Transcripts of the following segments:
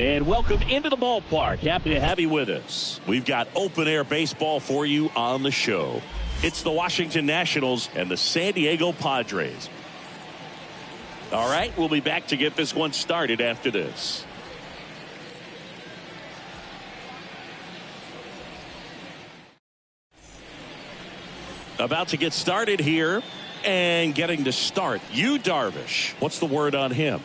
And welcome into the ballpark. Happy to have you with us. We've got open-air baseball for you on the show. It's the Washington Nationals and the San Diego Padres. All right, we'll be back to get this one started after this. About to get started here and getting to start. Yu Darvish. What's the word on him?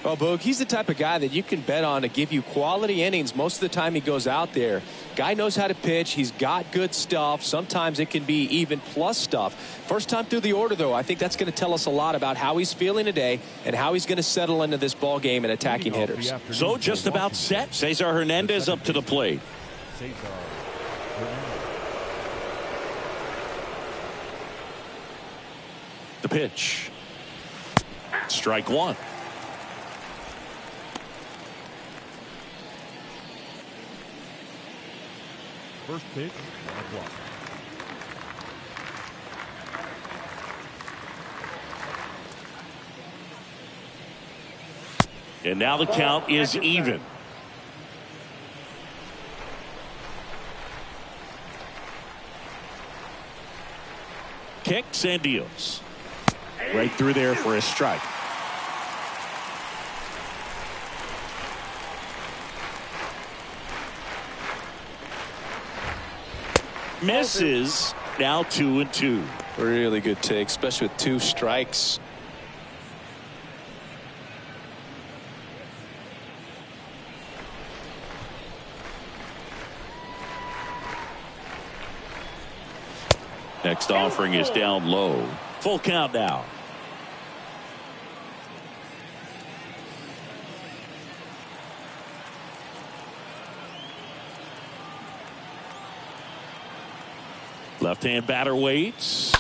Well, Boog, he's the type of guy that you can bet on to give you quality innings most of the time he goes out there. Guy knows how to pitch. He's got good stuff. Sometimes it can be even plus stuff. First time through the order, though, I think that's going to tell us a lot about how he's feeling today and how he's going to settle into this ball game and attacking hitters. So just about set. Cesar Hernandez up to the plate. The pitch. Strike one. First pitch, block. And now the count is even. Kicks and deals. Right through there for a strike. Misses. Now 2-2. Really good take, especially with 2 strikes. Next offering is down low. Full count now. Left-hand batter waits.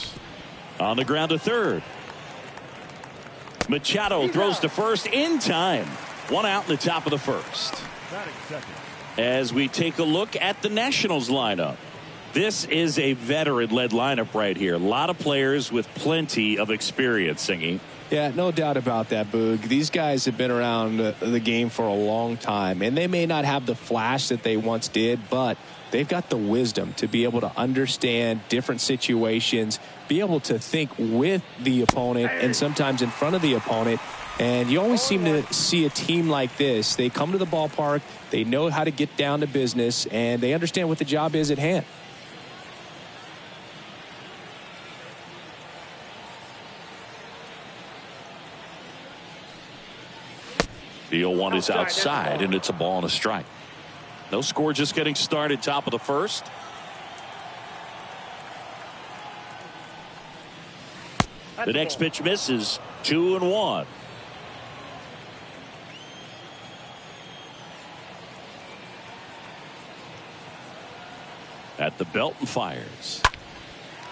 On the ground to third. Machado throws to first in time. 1 out in the top of the first. As we take a look at the Nationals lineup. This is a veteran-led lineup right here. A lot of players with plenty of experience, Singy. Yeah, no doubt about that, Boog. These guys have been around the game for a long time, and they may not have the flash that they once did, but they've got the wisdom to be able to understand different situations, be able to think with the opponent and sometimes in front of the opponent. And you always seem to see a team like this. They come to the ballpark, they know how to get down to business, and they understand what the job is at hand. The 0-1 is outside, and it's a ball and a strike. No score, just getting started, top of the first. The next pitch misses. 2-1. At the belt and fires.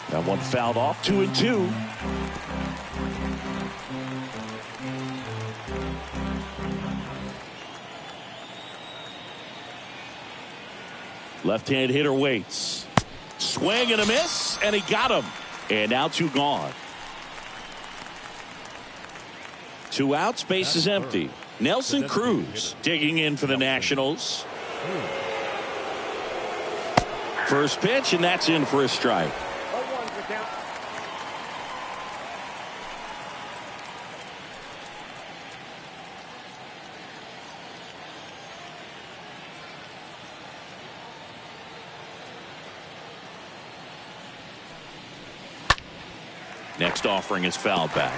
That one fouled off. 2-2. Left-hand hitter waits. Swing and a miss, and he got him. And now 2 gone. 2 outs, base is empty. Nelson Cruz digging in for the Nationals. First pitch, and that's in for a strike. Next offering is fouled back.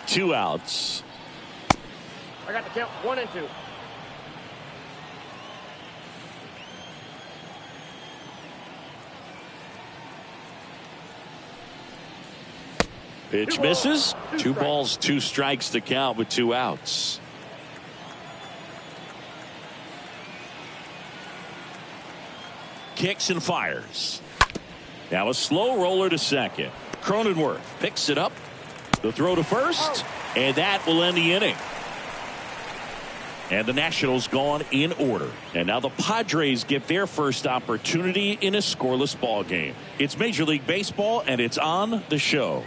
Two outs. I got the count 1 and 2. Pitch misses. 2 balls, 2 strikes to count with 2 outs. Kicks and fires. Now a slow roller to second. Cronenworth picks it up. The throw to first, and that will end the inning. And the Nationals gone in order. And now the Padres get their first opportunity in a scoreless ball game. It's Major League Baseball, and it's on the show.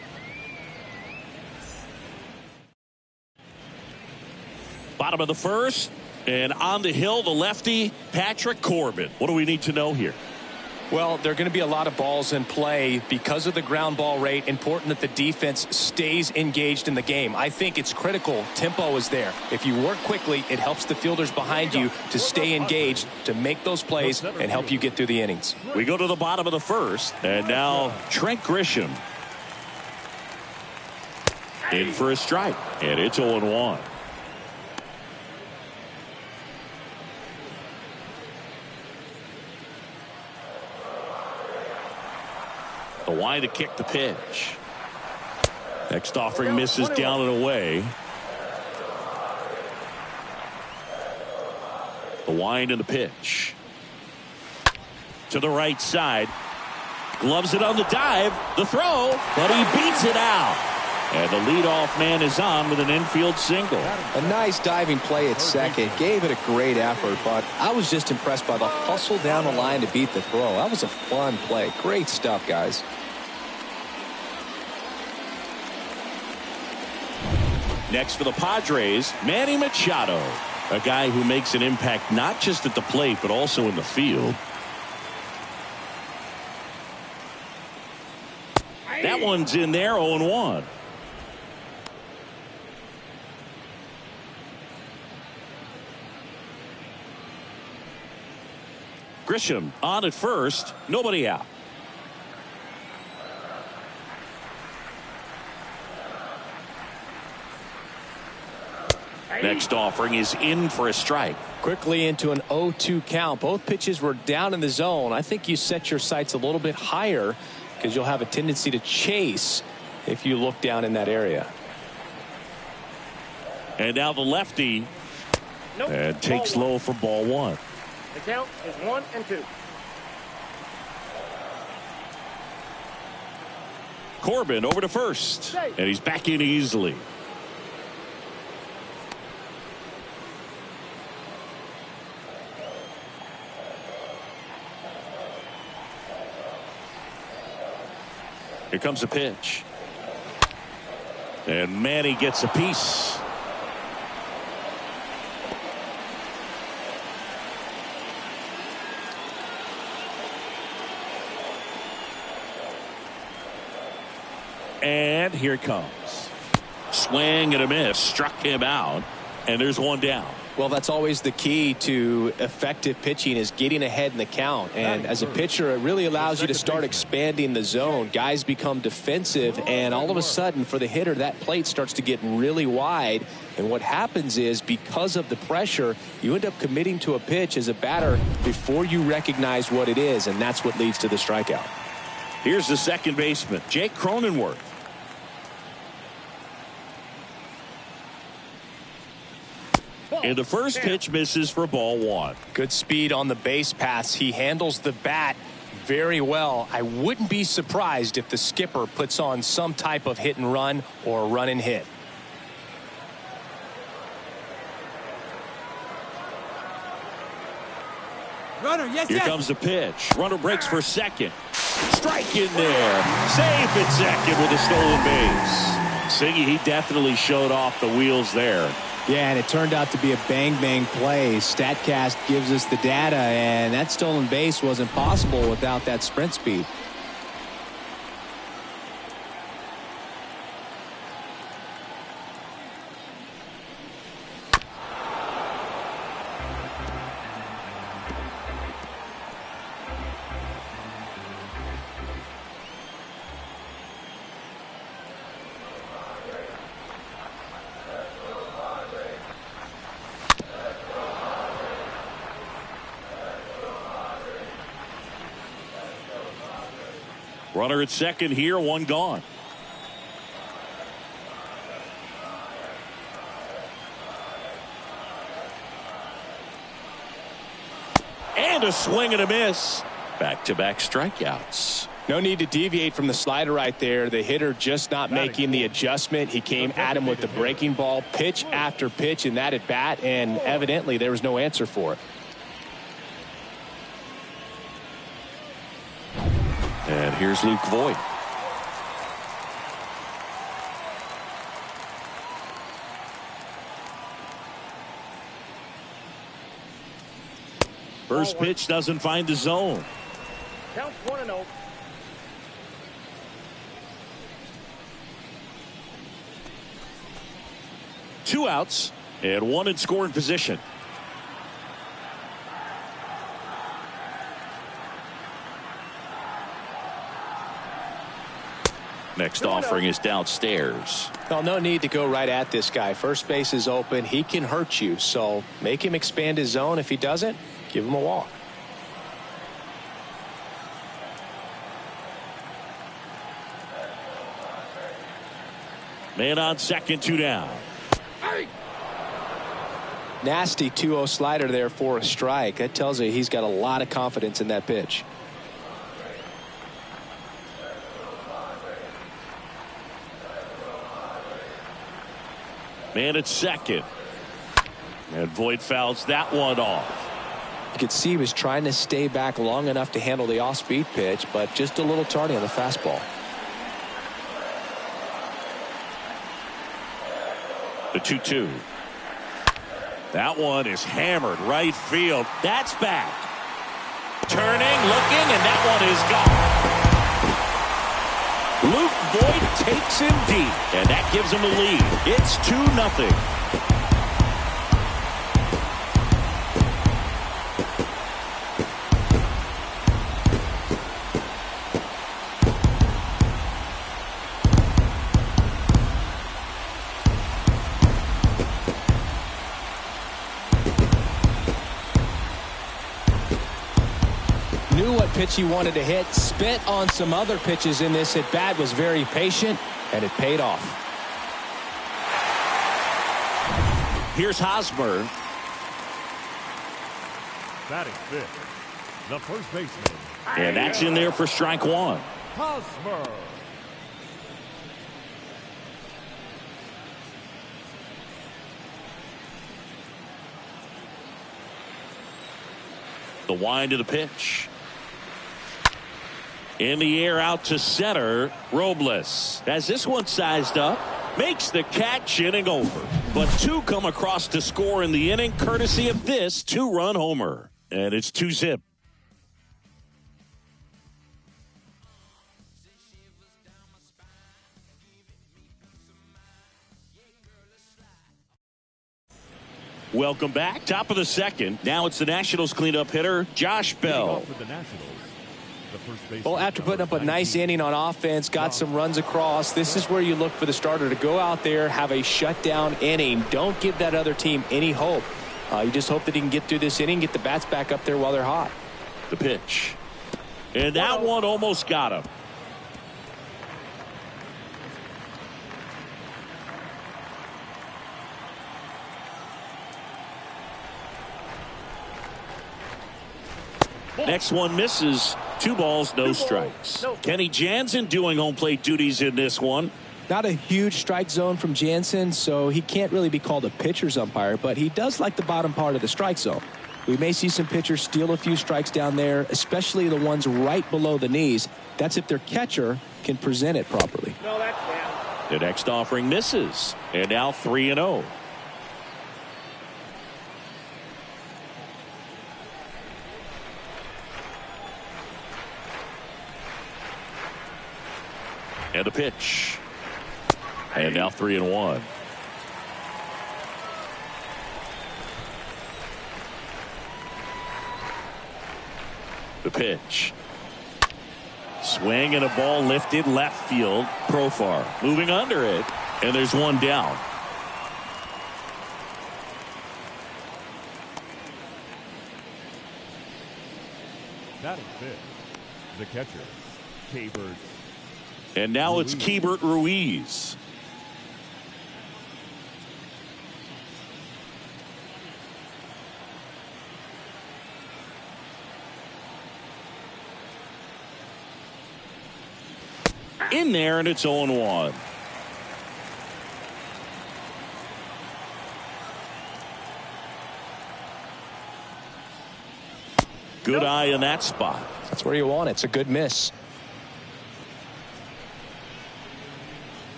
Bottom of the first, and on the hill, the lefty, Patrick Corbin. What do we need to know here? Well, there are going to be a lot of balls in play because of the ground ball rate. Important that the defense stays engaged in the game. I think it's critical. Tempo is there. If you work quickly, it helps the fielders behind you to stay engaged, to make those plays, and help you get through the innings. We go to the bottom of the first, and now Trent Grisham in for a strike, and it's 0-1. The wind to kick the pitch. Next offering misses down and away. The wind and the pitch. To the right side. Gloves it on the dive. The throw, but he beats it out. And the leadoff man is on with an infield single. A nice diving play at second. Gave it a great effort, but I was just impressed by the hustle down the line to beat the throw. That was a fun play. Great stuff, guys. Next for the Padres, Manny Machado, a guy who makes an impact not just at the plate but also in the field. That one's in there, 0-1. Grisham on at first, nobody out. Next offering is in for a strike. Quickly into an 0-2 count. Both pitches were down in the zone. I think you set your sights a little bit higher because you'll have a tendency to chase if you look down in that area. And now the lefty and takes low for ball 1. The count is 1-2. Corbin over to first, and he's back in easily. Here comes a pitch. And Manny gets a piece. And here it comes. Swing and a miss. Struck him out. And there's one down. Well, that's always the key to effective pitching, is getting ahead in the count. And as a pitcher, it really allows you to start expanding the zone. Guys become defensive, and all of a sudden, for the hitter, that plate starts to get really wide. And what happens is, because of the pressure, you end up committing to a pitch as a batter before you recognize what it is, and that's what leads to the strikeout. Here's the second baseman, Jake Cronenworth. And the first pitch misses for ball 1. Good speed on the base paths. He handles the bat very well. I wouldn't be surprised if the skipper puts on some type of hit and run or run and hit. Runner, yes, Here comes the pitch. Runner breaks for second. Strike in there. Safe at second with a stolen base. Siggy, he definitely showed off the wheels there. Yeah, and it turned out to be a bang-bang play. StatCast gives us the data, and that stolen base wasn't possible without that sprint speed. Runner at second here, one gone. And a swing and a miss. Back-to-back strikeouts. No need to deviate from the slider right there. The hitter just not making the adjustment. He came at him with the breaking ball, pitch after pitch in that at bat, and evidently there was no answer for it. And here's Luke Voigt. First pitch doesn't find the zone. Count 1-0. Two outs and one in scoring position. Next offering is downstairs. Well, no need to go right at this guy. First base is open. He can hurt you, so make him expand his zone. If he doesn't, give him a walk. Man on second, 2 down. Nasty 2-0 slider there for a strike. That tells you he's got a lot of confidence in that pitch. Man at second. And Voigt fouls that one off. You could see he was trying to stay back long enough to handle the off-speed pitch, but just a little tardy on the fastball. The 2-2. That one is hammered right field. That's back. Turning, looking, and that one is gone. Luke Voigt takes him deep, and that gives him a lead. It's 2-0. Pitch he wanted to hit, spit on some other pitches in this at bat, was very patient, and it paid off. Here's Hosmer. Batting fifth, the first baseman. And that's in there for strike one. Hosmer. The wind of the pitch. In the air out to center. Robles has this one sized up. Makes the catch, inning over. But two come across to score in the inning courtesy of this 2-run homer. And it's 2-zip. Welcome back. Top of the second. Now it's the Nationals cleanup hitter, Josh Bell. Well, after putting up a nice inning on offense, got some runs across, this is where you look for the starter to go out there, have a shutdown inning. Don't give that other team any hope. You just hope that he can get through this inning, get the bats back up there while they're hot. The pitch. And that one almost got him. Next one misses. 2 balls, no strikes. Kenny Jansen doing home plate duties in this one. Not a huge strike zone from Jansen, so he can't really be called a pitcher's umpire, but he does like the bottom part of the strike zone. We may see some pitchers steal a few strikes down there, especially the ones right below the knees. That's if their catcher can present it properly. No, that's down. The next offering misses. And now 3-0. And a pitch. And now 3-1. The pitch. Swing and a ball lifted left field. Profar moving under it. And there's one down. Batting fifth, the catcher, Keibert. And now it's Keibert Ruiz. in there, and it's 0-1. Good eye in that spot. That's where you want it. It's a good miss.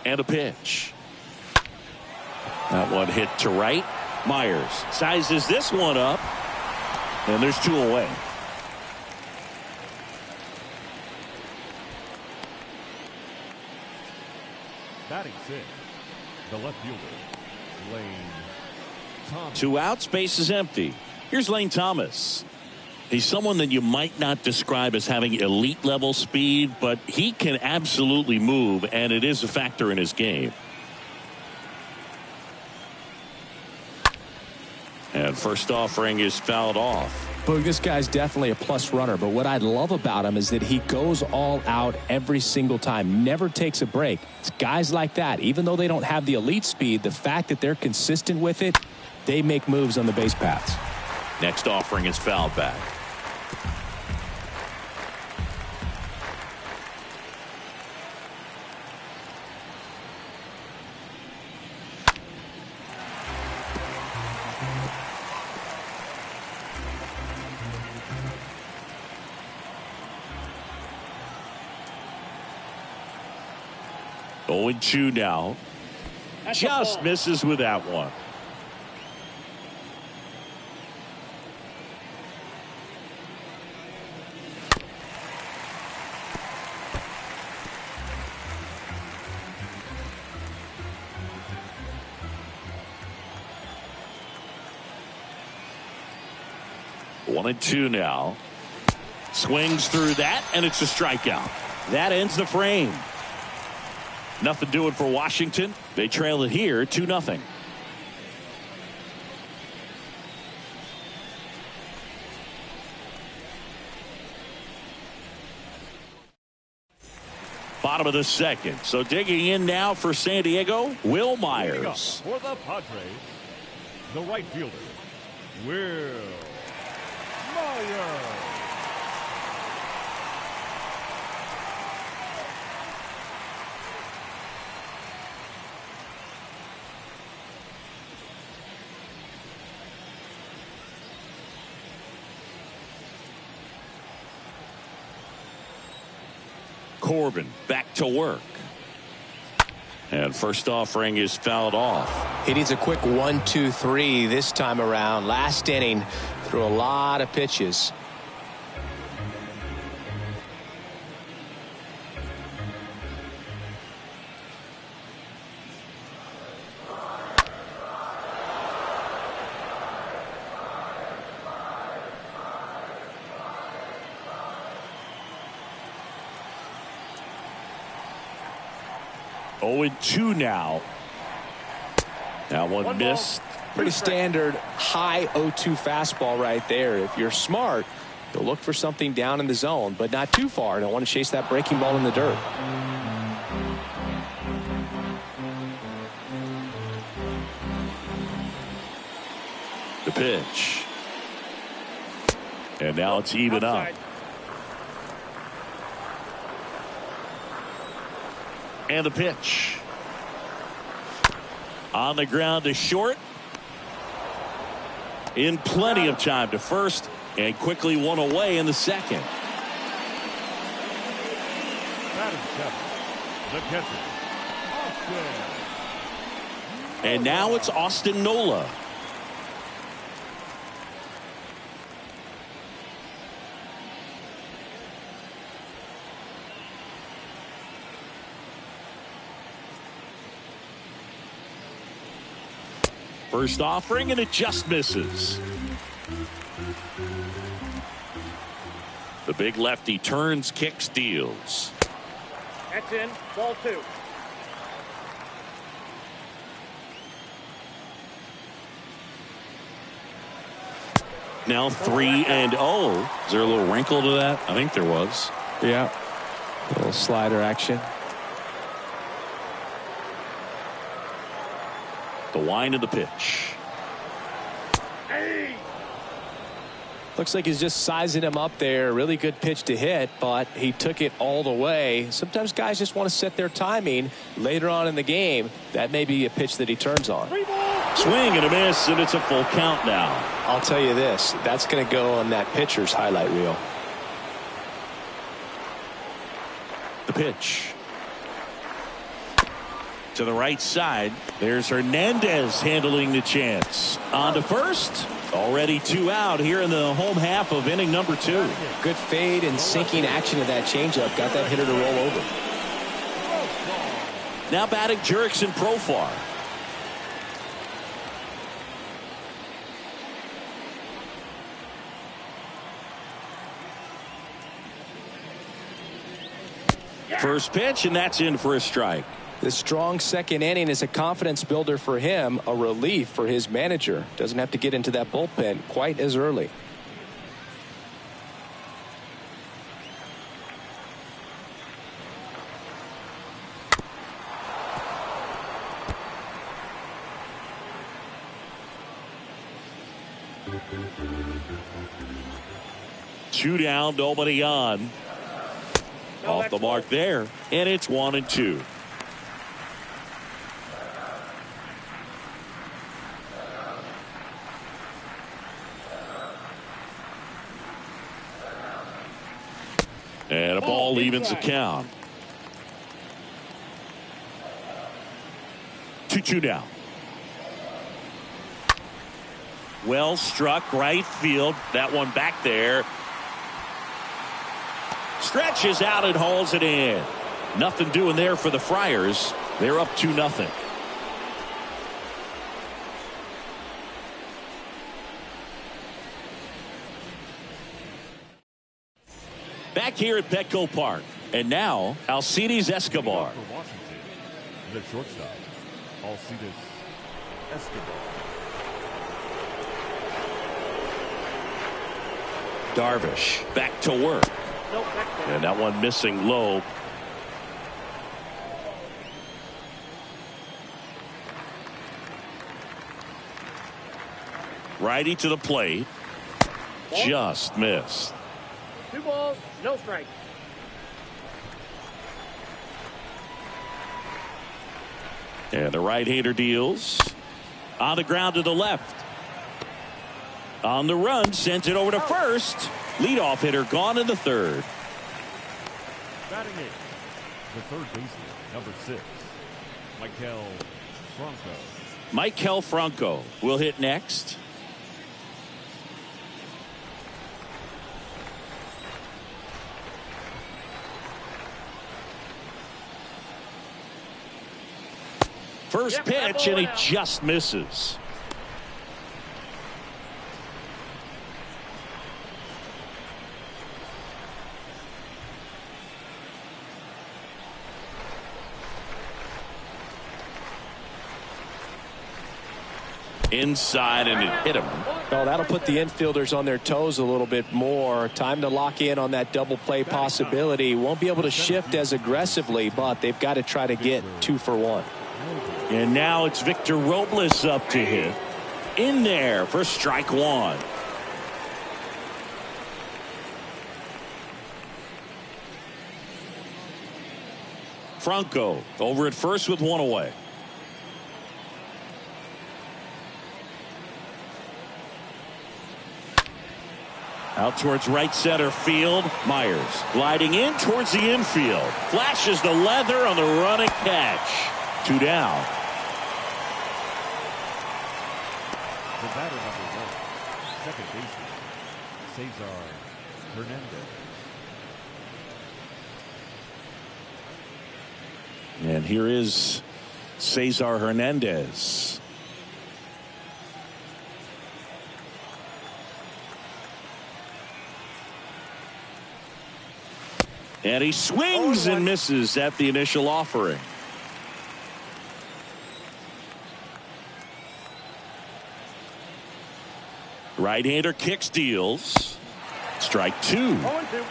And a pitch. That one hit to right. Myers sizes this one up, and there's 2 away. Batting 6, the left fielder, Lane Thomas. 2 outs, base is empty. Here's Lane Thomas. He's someone that you might not describe as having elite level speed, but he can absolutely move, and it is a factor in his game. And first offering is fouled off. Boog, this guy's definitely a plus runner, but what I love about him is that he goes all out every single time, never takes a break. It's guys like that, even though they don't have the elite speed, the fact that they're consistent with it, they make moves on the base paths. Next offering is fouled back. Going 2 now. Just misses with that one. One and 2 now. Swings through that, and it's a strikeout. That ends the frame. Nothing doing for Washington. They trail it here 2-0. Bottom of the second. So digging in now for San Diego, Will Myers. For the Padres, the right fielder, Will Myers. Corbin back to work. And first offering is fouled off. He needs a quick 1-2-3 this time around. Last inning, threw a lot of pitches. Oh, 2 now. That one missed. Pretty standard high 0-2 fastball right there. If you're smart, you'll look for something down in the zone, but not too far. Don't want to chase that breaking ball in the dirt. The pitch. And now it's even up. And the pitch. On the ground to short. In plenty of time to first, and quickly one away in the second. Batting 7, the catcher, Austin. And now it's Austin Nola. First offering, and it just misses. The big lefty turns, kicks, deals. That's in. Ball 2. Now 3-0. Is there a little wrinkle to that? I think there was. Yeah. A little slider action. The wind of the pitch. Looks like he's just sizing him up there. Really good pitch to hit, but he took it all the way. Sometimes guys just want to set their timing later on in the game. That may be a pitch that he turns on. Swing and a miss, and it's a full count now. I'll tell you this, that's going to go on that pitcher's highlight reel. The pitch. To the right side. There's Hernandez handling the chance. On to first. Already 2 out here in the home half of inning number 2. Good fade and sinking action of that changeup. Got that hitter to roll over. Now batting Jurickson Profar. First pitch, and that's in for a strike. This strong second inning is a confidence builder for him, a relief for his manager. Doesn't have to get into that bullpen quite as early. Two down, nobody on. Off the mark there, and it's 1-2. And a ball evens the count. 2-2 now. Well struck right field. That one back there. Stretches out and hauls it in. Nothing doing there for the Friars. They're up 2-0. Back here at Petco Park. And now, Alcides Escobar. For Washington, the shortstop, Alcides Escobar. Darvish back to work. And that one missing low. Righty to the plate. Just missed. 2 balls, no strikes. And the right-hander deals. On the ground to the left. On the run, sent it over to first. Leadoff hitter gone in the third. Batting eighth, the third baseman, number 6, Maikel Franco. Maikel Franco will hit next. First pitch, and he just misses. Inside, and it hit him. Well, that'll put the infielders on their toes a little bit more. Time to lock in on that double play possibility. Won't be able to shift as aggressively, but they've got to try to get 2 for 1. And now it's Victor Robles up to hit. In there for strike 1. Franco over at first with 1 away. Out towards right center field. Myers gliding in towards the infield. Flashes the leather on the running catch. 2 down. The batter number 1, second baseman, Cesar Hernandez. And here is Cesar Hernandez. And he swings and misses at the initial offering. Right-hander kicks, deals. Strike 2. 0-2.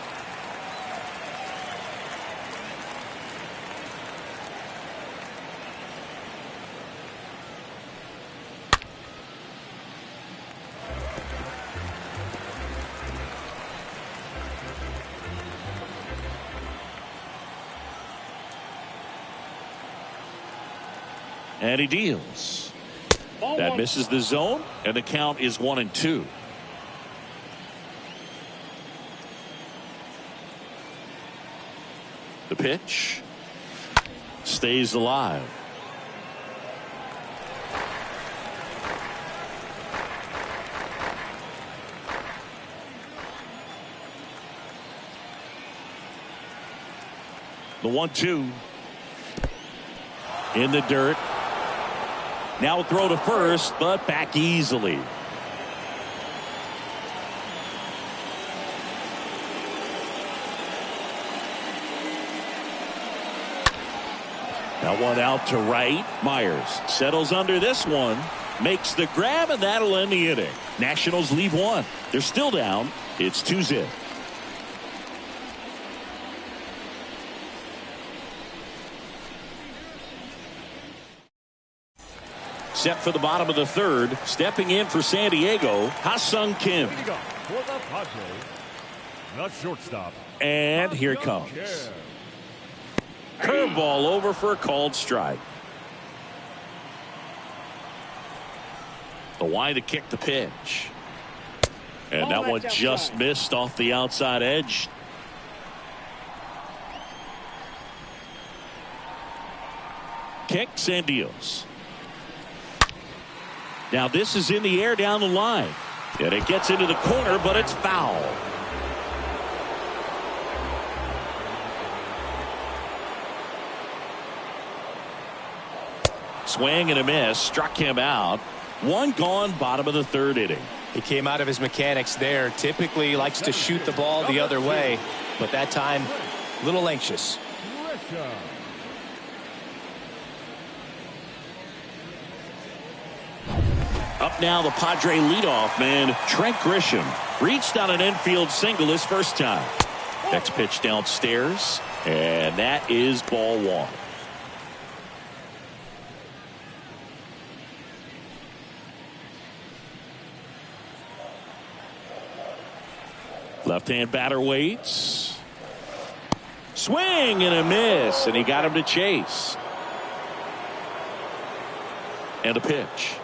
And he deals. That misses the zone, and the count is 1-2. The pitch stays alive. The 1-2 in the dirt. Now throw to first, but back easily. That one out to right. Myers settles under this one, makes the grab, and that'll end the inning. Nationals leave one. They're still down. It's 2-0. Set for the bottom of the third. Stepping in for San Diego, Ha-Sung Kim. For the Padres, the shortstop. And here it comes. Curveball over for a called strike. The wide to kick the pitch. And that one just missed off the outside edge. Kicks and deals. Now this is in the air down the line. And it gets into the corner, but it's foul. Swing and a miss. Struck him out. One gone, bottom of the third inning. He came out of his mechanics there. Typically likes to shoot the ball the other way, but that time a little anxious. Up now, the Padre leadoff man, Trent Grisham. Reached on an infield single his first time. Next pitch downstairs, and that is ball one. Left-hand batter waits. Swing and a miss, and he got him to chase. And a pitch.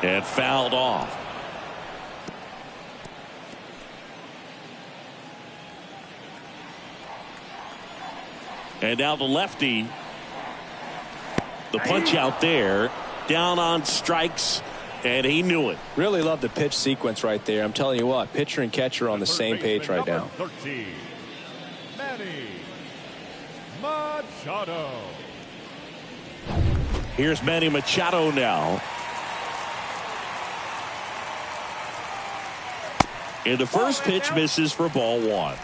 And fouled off. And now the lefty. The punch out there. Down on strikes. And he knew it. Really love the pitch sequence right there. I'm telling you what, pitcher and catcher are on the same page right now. 13, Manny Machado. Here's Manny Machado now. And the first pitch misses for ball one.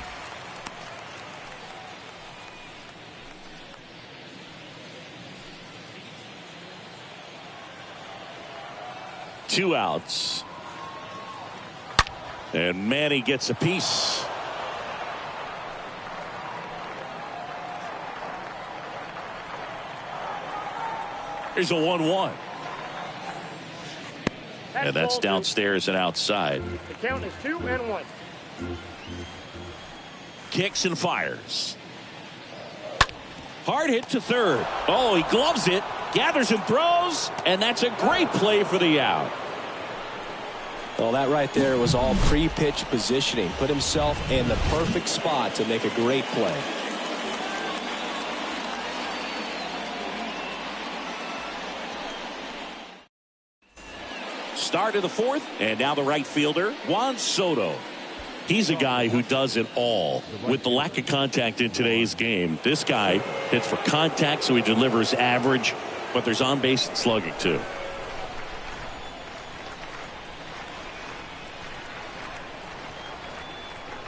Two outs. And Manny gets a piece. Here's a 1-1. And that's downstairs and outside. The count is 2-1. Kicks and fires. Hard hit to third. Oh, he gloves it, gathers and throws, and that's a great play for the out. Well, that right there was all pre-pitch positioning. Put himself in the perfect spot to make a great play. Start of the fourth, and now the right fielder, Juan Soto. He's a guy who does it all. With the lack of contact in today's game, this guy hits for contact, so he delivers average, but there's on-base slugging too.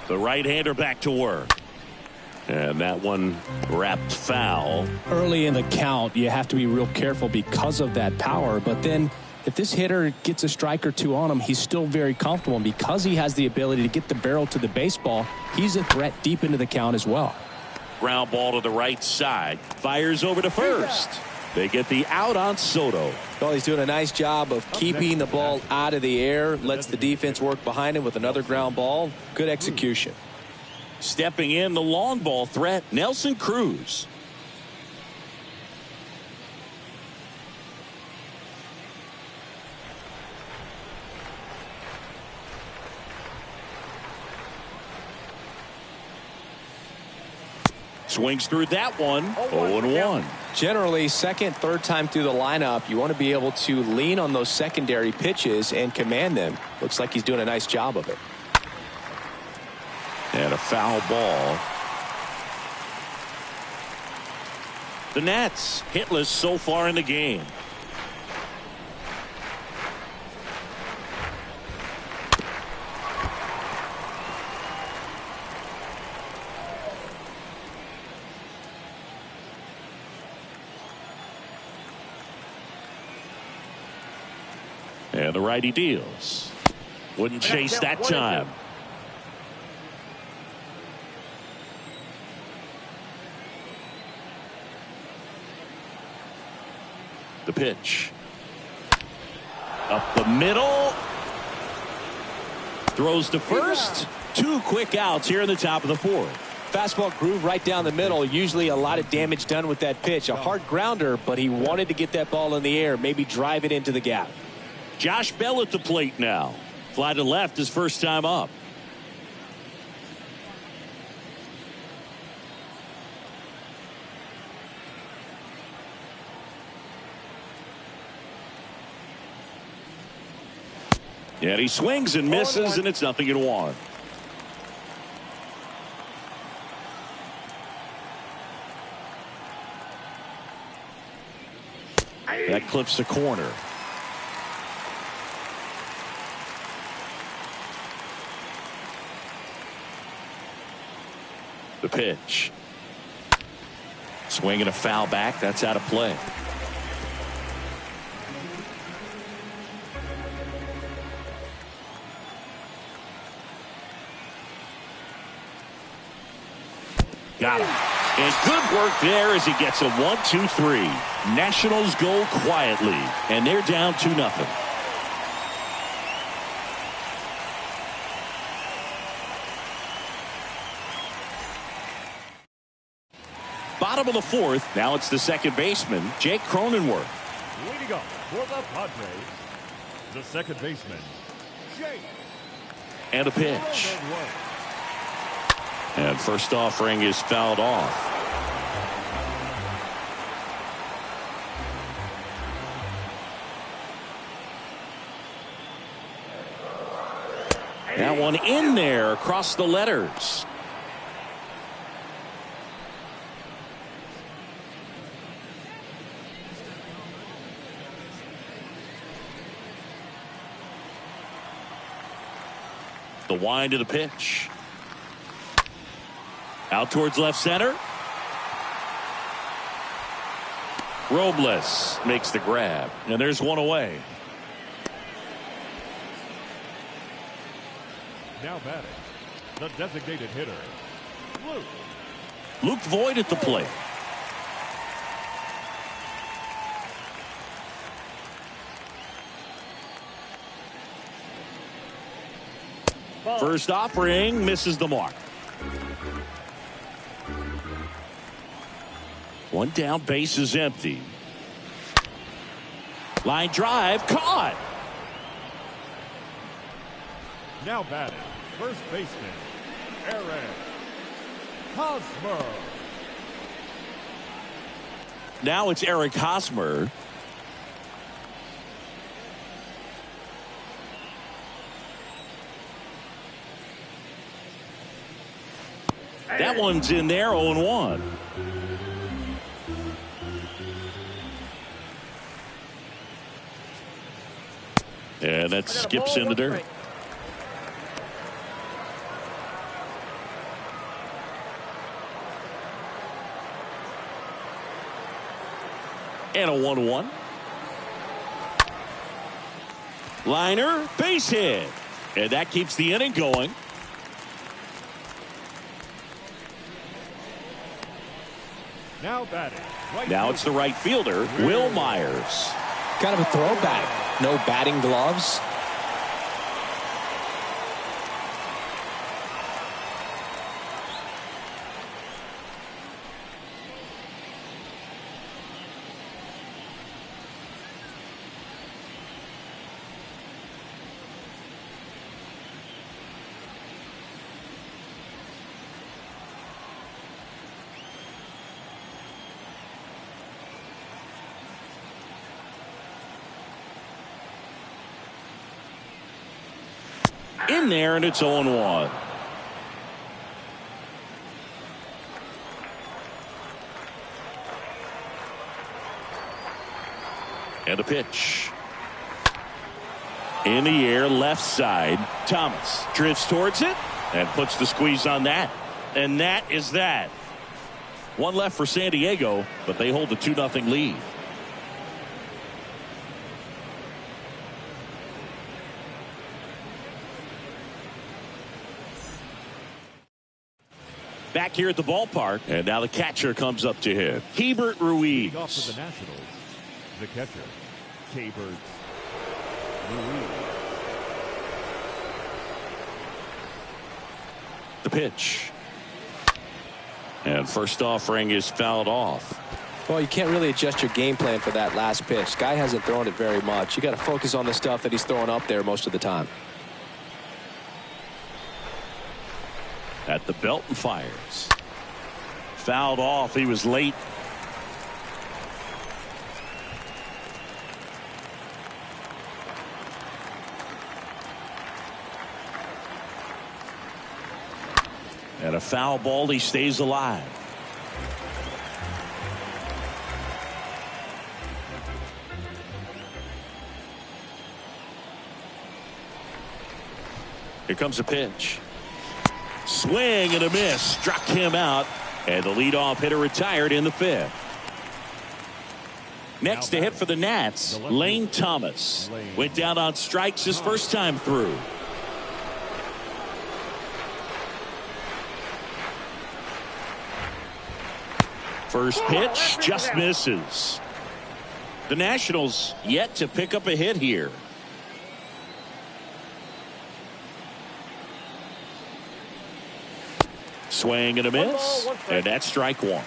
The right-hander back to work. And that one wrapped foul. Early in the count, you have to be real careful because of that power, but then if this hitter gets a strike or two on him, he's still very comfortable. And because he has the ability to get the barrel to the baseball, he's a threat deep into the count as well. Ground ball to the right side. Fires over to first. They get the out on Soto. Well, he's doing a nice job of keeping the ball out of the air. Lets the defense work behind him with another ground ball. Good execution. Stepping in, the long ball threat, Nelson Cruz. Swings through that one. 0-1. Generally, second, third time through the lineup, you want to be able to lean on those secondary pitches and command them. Looks like he's doing a nice job of it. And a foul ball. The Nats hitless so far in the game. And the righty deals. Wouldn't chase that time. The pitch. Up the middle. Throws to first. 2 quick outs here in the top of the 4th. Fastball groove right down the middle. Usually a lot of damage done with that pitch. A hard grounder, but he wanted to get that ball in the air. Maybe drive it into the gap. Josh Bell at the plate now. Fly to left his first time up. And he swings and misses, and it's 0-1. That clips the corner. The pitch. Swinging a foul back. That's out of play. Got him. And good work there as he gets a 1-2-3. Nationals go quietly, and they're down 2-0. Bottom of the 4th. Now it's the second baseman, Jake Cronenworth. Leading up for the Padres, the second baseman, Jake. And a pitch. And first offering is fouled off. That one in there across the letters. The wind of the pitch. Out towards left center. Robles makes the grab. And there's one away. Now batting, the designated hitter, Luke Voigt at the plate. First offering misses the mark. One down, base is empty. Line drive, caught. Now batting, first baseman, Eric Hosmer. Now it's Eric Hosmer. That one's in there, 0-1. And that skips in the dirt. And a 1-1. Liner, base hit. And that keeps the inning going. Now batting, Now it's the right fielder, Will Myers. Kind of a throwback. No batting gloves. In there, and it's 0-1. And a pitch. In the air, left side. Thomas drifts towards it and puts the squeeze on that. And that is that. One left for San Diego, but they hold the 2-0 lead. Back here at the ballpark, and now the catcher comes up to hit. Hebert Ruiz. Off for the Nationals, the catcher, Hebert Ruiz. The pitch. And first offering is fouled off. Well, you can't really adjust your game plan for that last pitch. Guy hasn't thrown it very much. You got to focus on the stuff that he's throwing up there most of the time. At the belt and fires. Fouled off. He was late. And a foul ball. He stays alive. Here comes a pitch. Swing and a miss. Struck him out. And the leadoff hitter retired in the 5th. Next to hit for the Nats, Lane Thomas. Went down on strikes his first time through. First pitch just misses. The Nationals yet to pick up a hit here. Swing and a miss, and that's strike one.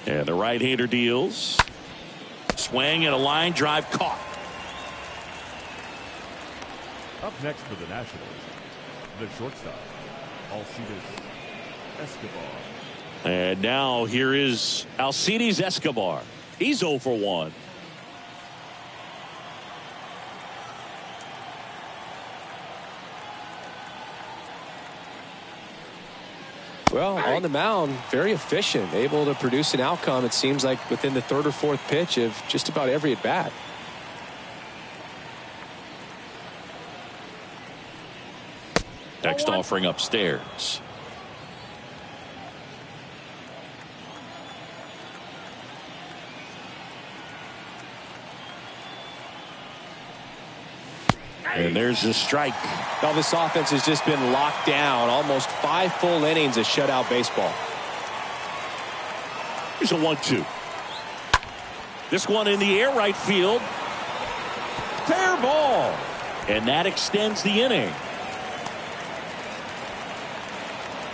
And the right-hander deals. Swing and a line drive caught. Up next for the Nationals, the shortstop, Alcides Escobar. And now here is Alcides Escobar. He's 0 for 1. Well, on the mound, very efficient, able to produce an outcome, it seems like, within the 3rd or 4th pitch of just about every at-bat. Next offering upstairs. And there's the strike. Well, this offense has just been locked down. Almost 5 full innings of shutout baseball. Here's a 1-2. This one in the air, right field. Fair ball. And that extends the inning.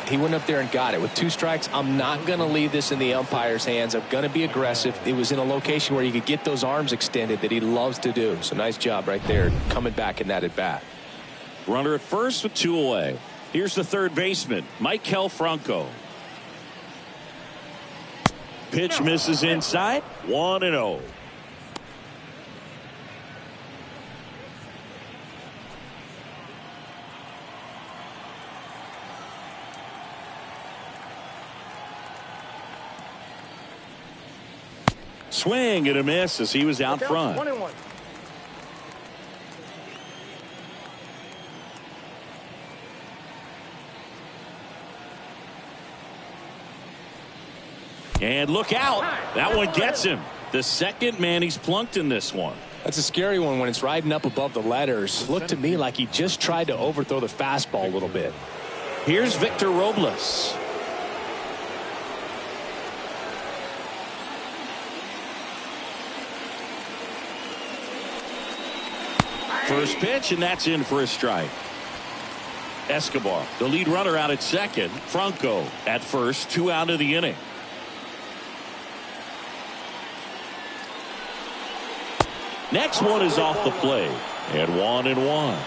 He went up there and got it. With 2 strikes, I'm not going to leave this in the umpire's hands. I'm going to be aggressive. It was in a location where you could get those arms extended that he loves to do. So nice job right there, coming back in that at-bat. Runner at first with 2 away. Here's the third baseman, Maikel Franco. Pitch misses inside. 1-0. Swing and a miss as he was out front. 1-1. And look out. That one gets him. The second man he's plunked in this one. That's a scary one when it's riding up above the letters. Looked to me like he just tried to overthrow the fastball a little bit. Here's Victor Robles. First pitch, and that's in for a strike. Escobar, the lead runner, out at second. Franco at first, 2 out of the inning. Next one is off the plate, and 1-1.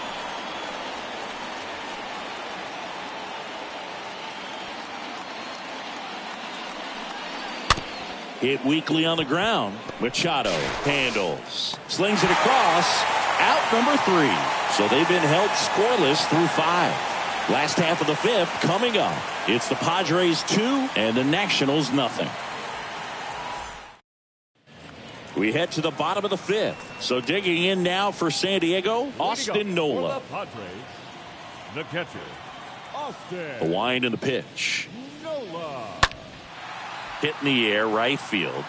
Hit weakly on the ground. Machado handles, slings it across, out number 3. So they've been held scoreless through 5. Last half of the 5th coming up. It's the Padres 2 and the Nationals nothing. We head to the bottom of the 5th. So digging in now for San Diego, Austin Nola. For the Padres, the catcher, Austin. The wind and the pitch. Nola. Hit in the air, right field.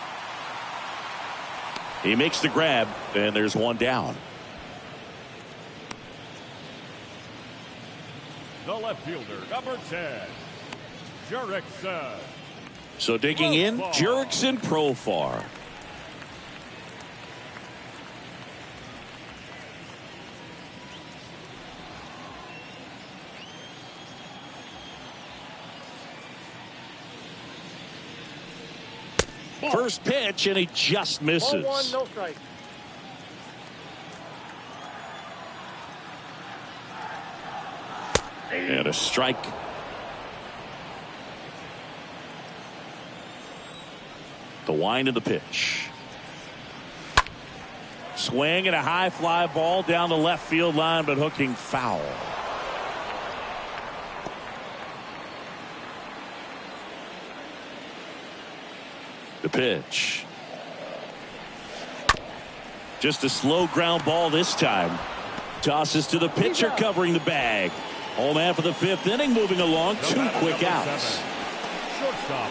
He makes the grab, and there's one down. The left fielder, number 10, Jurickson. So digging in, Jurickson Profar. First pitch, and he just misses. 1-1, no strike. And a strike. The wind of the pitch. Swing and a high fly ball down the left field line, but hooking foul. The pitch. Just a slow ground ball this time. Tosses to the pitcher covering the bag. Home half of the 5th inning moving along. 2 quick outs. Shortstop,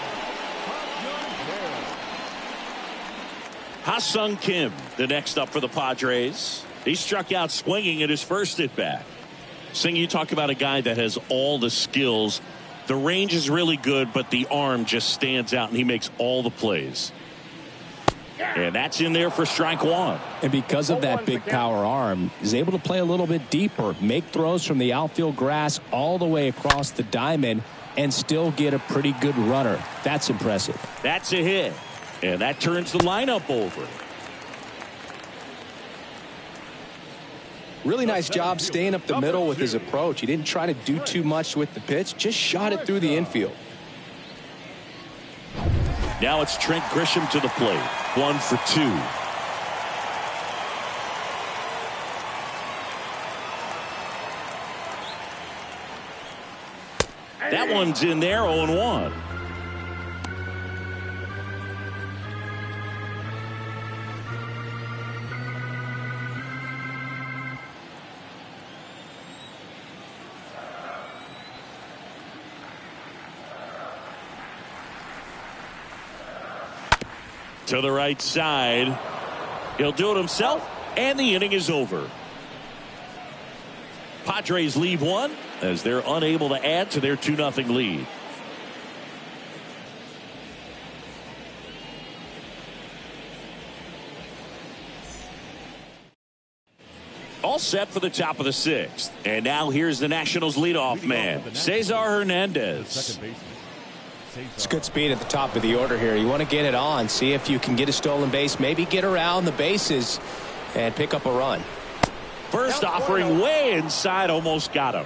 Ha-Sung Kim, the next up for the Padres. He struck out swinging at his first at bat. Sing, you talk about a guy that has all the skills. The range is really good, but the arm just stands out, and he makes all the plays. And that's in there for strike 1. And because of that big power arm, he's able to play a little bit deeper, make throws from the outfield grass all the way across the diamond, and still get a pretty good runner. That's impressive. That's a hit. And that turns the lineup over. Really nice job staying up the middle with his approach. He didn't try to do too much with the pitch, just shot it through the infield. Now it's Trent Grisham to the plate. 1 for 2. That one's in there, 0-1. To the right side. He'll do it himself, and the inning is over. Padres leave 1 as they're unable to add to their 2-0 lead. All set for the top of the 6th. And now here's the Nationals leadoff man, Cesar Hernandez. It's good speed at the top of the order here. You want to get it on, see if you can get a stolen base, maybe get around the bases and pick up a run. First offering way inside, almost got him.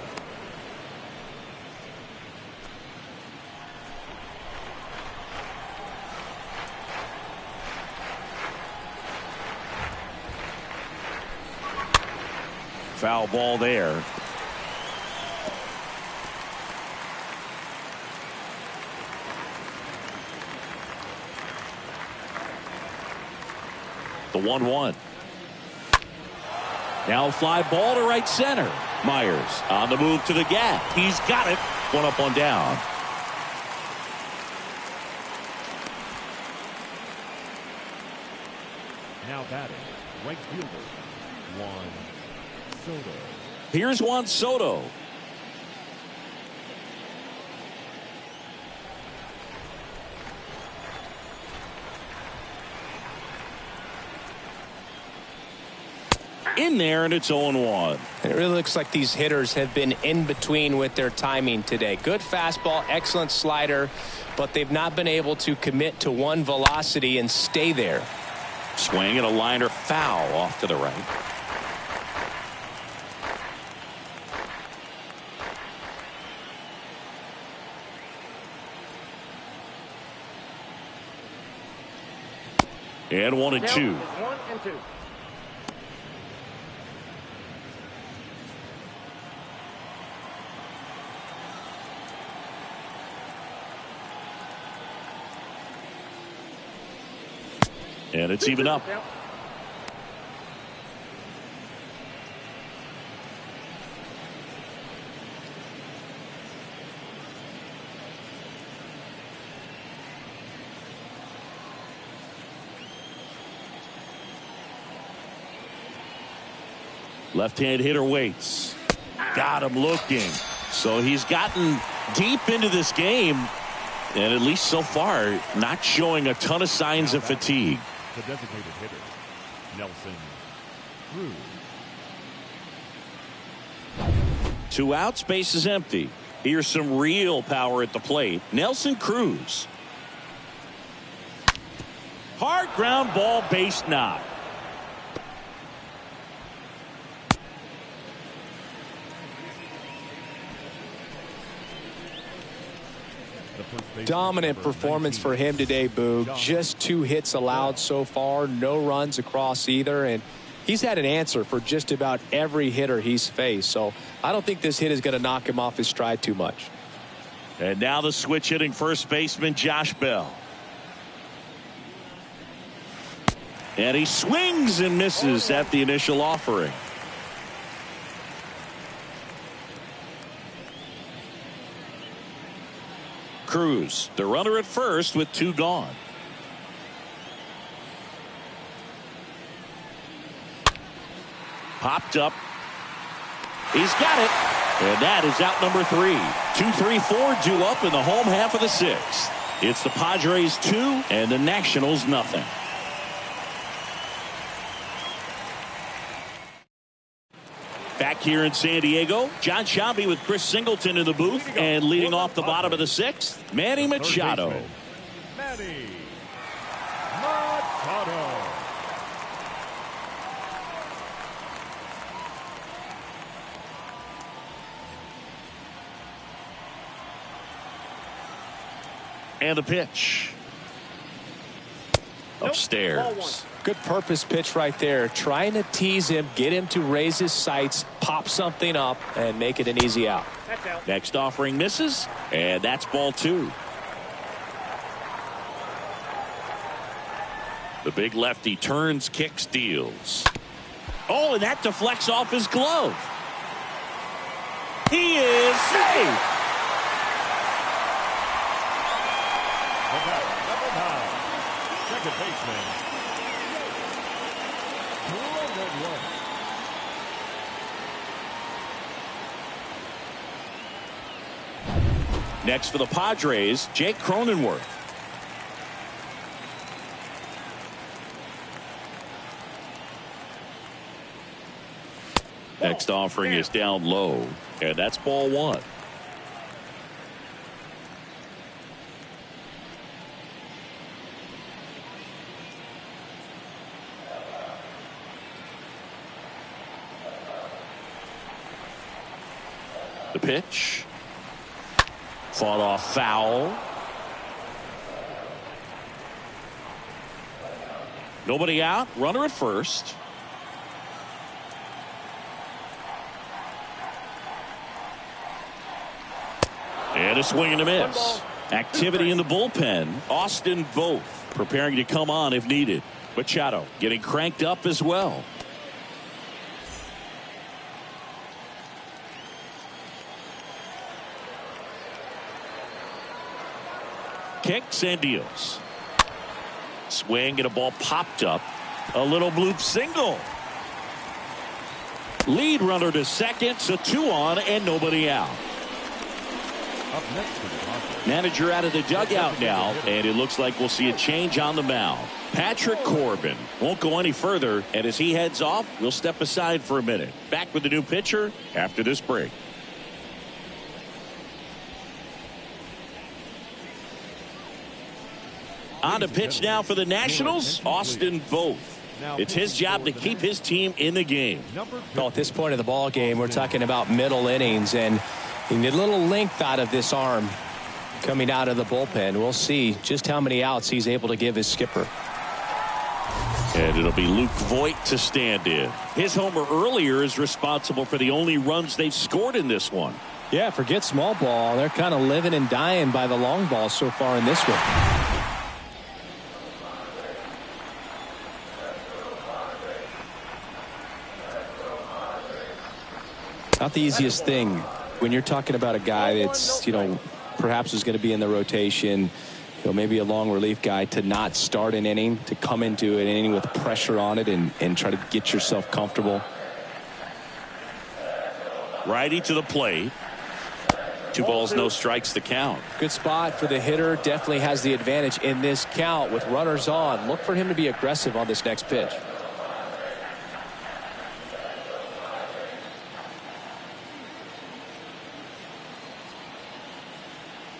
Foul ball there. The 1-1. Now fly ball to right center. Myers on the move to the gap. He's got it. 1 up, 1 down. Now batting, right fielder, Juan Soto. Here's Juan Soto. In there, and it's 0-1. It really looks like these hitters have been in between with their timing today. Good fastball, excellent slider, but they've not been able to commit to one velocity and stay there. Swing and a liner foul off to the right. And 1-2. 1-2. And it's even up. Left-hand hitter waits. Got him looking. So he's gotten deep into this game, and at least so far, not showing a ton of signs of fatigue. The designated hitter, Nelson Cruz. 2 outs, base is empty. Here's some real power at the plate. Nelson Cruz. Hard ground ball, base knock. Dominant performance for him today, Boog. Just 2 hits allowed so far, no runs across either, and he's had an answer for just about every hitter he's faced. So I don't think this hit is going to knock him off his stride too much. And now the switch hitting first baseman Josh Bell. And he swings and misses at the initial offering. Cruz, the runner at first with 2 gone. Popped up. He's got it. And that is out number 3. 2-3-4 due up in the home half of the 6th. It's the Padres 2 and the Nationals nothing. Back here in San Diego, John Sciambi with Chris Singleton in the booth, and leading off the bottom of the 6th, Manny Machado. Manny Machado. And the pitch. Upstairs. Good purpose pitch right there. Trying to tease him, get him to raise his sights, pop something up, and make it an easy out. Next offering misses, and that's ball 2. The big lefty turns, kicks, deals. Oh, and that deflects off his glove. He is safe. Second baseman. Next for the Padres, Jake Cronenworth. Next offering is down low, and that's ball 1. The pitch. Fought off foul. Nobody out. Runner at first. And a swing and a miss. Activity in the bullpen. Austin Voth preparing to come on if needed. Machado getting cranked up as well. Kicks and deals. Swing and a ball popped up. A little bloop single. Lead runner to second, so 2 on and nobody out. Up next for the Padres. Manager out of the dugout now, and it looks like we'll see a change on the mound. Patrick Corbin won't go any further, and as he heads off, we'll step aside for a minute. Back with the new pitcher after this break. On to pitch now for the Nationals, Austin Voth. It's his job to keep his team in the game. Well, at this point of the ball game, we're talking about middle innings, and you need a little length out of this arm coming out of the bullpen. We'll see just how many outs he's able to give his skipper. And it'll be Luke Voit to stand in. His homer earlier is responsible for the only runs they've scored in this one. Yeah, forget small ball. They're kind of living and dying by the long ball so far in this one. Not the easiest thing when you're talking about a guy that's, perhaps is going to be in the rotation, maybe a long relief guy, to not start an inning, to come into an inning with pressure on it and try to get yourself comfortable. Righty to the plate. 2 balls, no strikes, the count. Good spot for the hitter. Definitely has the advantage in this count with runners on. Look for him to be aggressive on this next pitch.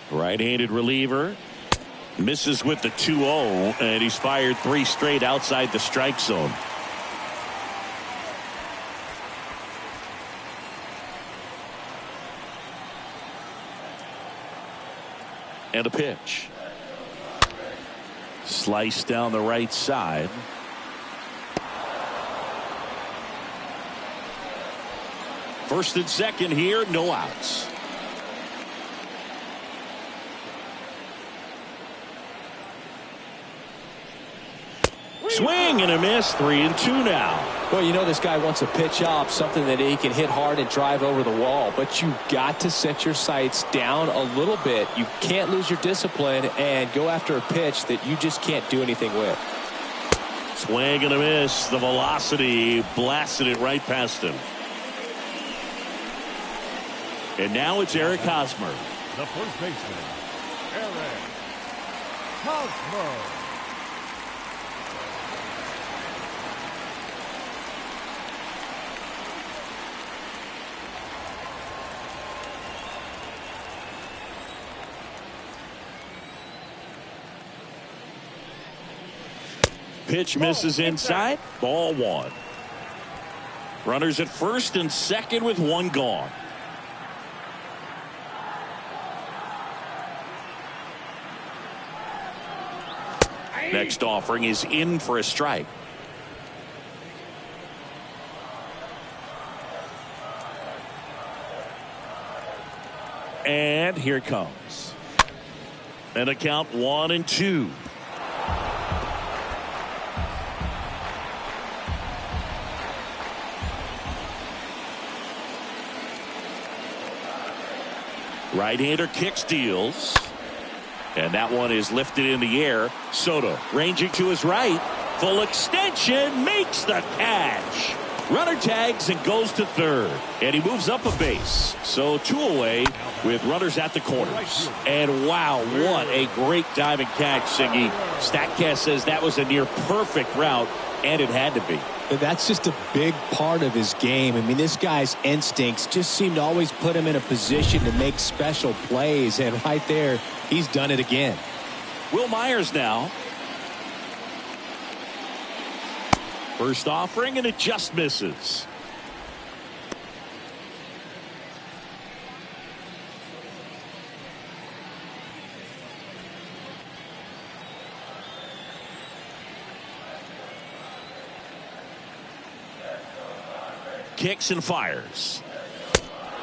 Right-handed reliever misses with the 2-0, and he's fired 3 straight outside the strike zone. And a pitch. Slice down the right side. First and second here, no outs. Swing and a miss. 3-2 now. Well, this guy wants a pitch up, something that he can hit hard and drive over the wall. But you've got to set your sights down a little bit. You can't lose your discipline and go after a pitch that you just can't do anything with. Swing and a miss. The velocity blasted it right past him. And now it's Eric Hosmer. The first baseman, Eric Hosmer. Pitch misses inside. Ball 1. Runners at first and second with 1 gone. Next offering is in for a strike. And here it comes. And a count 1-2. Right-hander kicks, deals. And that one is lifted in the air. Soto ranging to his right. Full extension, makes the catch. Runner tags and goes to third. And he moves up a base. So 2 away with runners at the corners. And wow, what a great diving catch, Singy. StatCast says that was a near perfect route, and it had to be. That's just a big part of his game. I mean, this guy's instincts just seem to always put him in a position to make special plays. And right there, he's done it again. Will Myers now. First offering, and it just misses. Kicks and fires.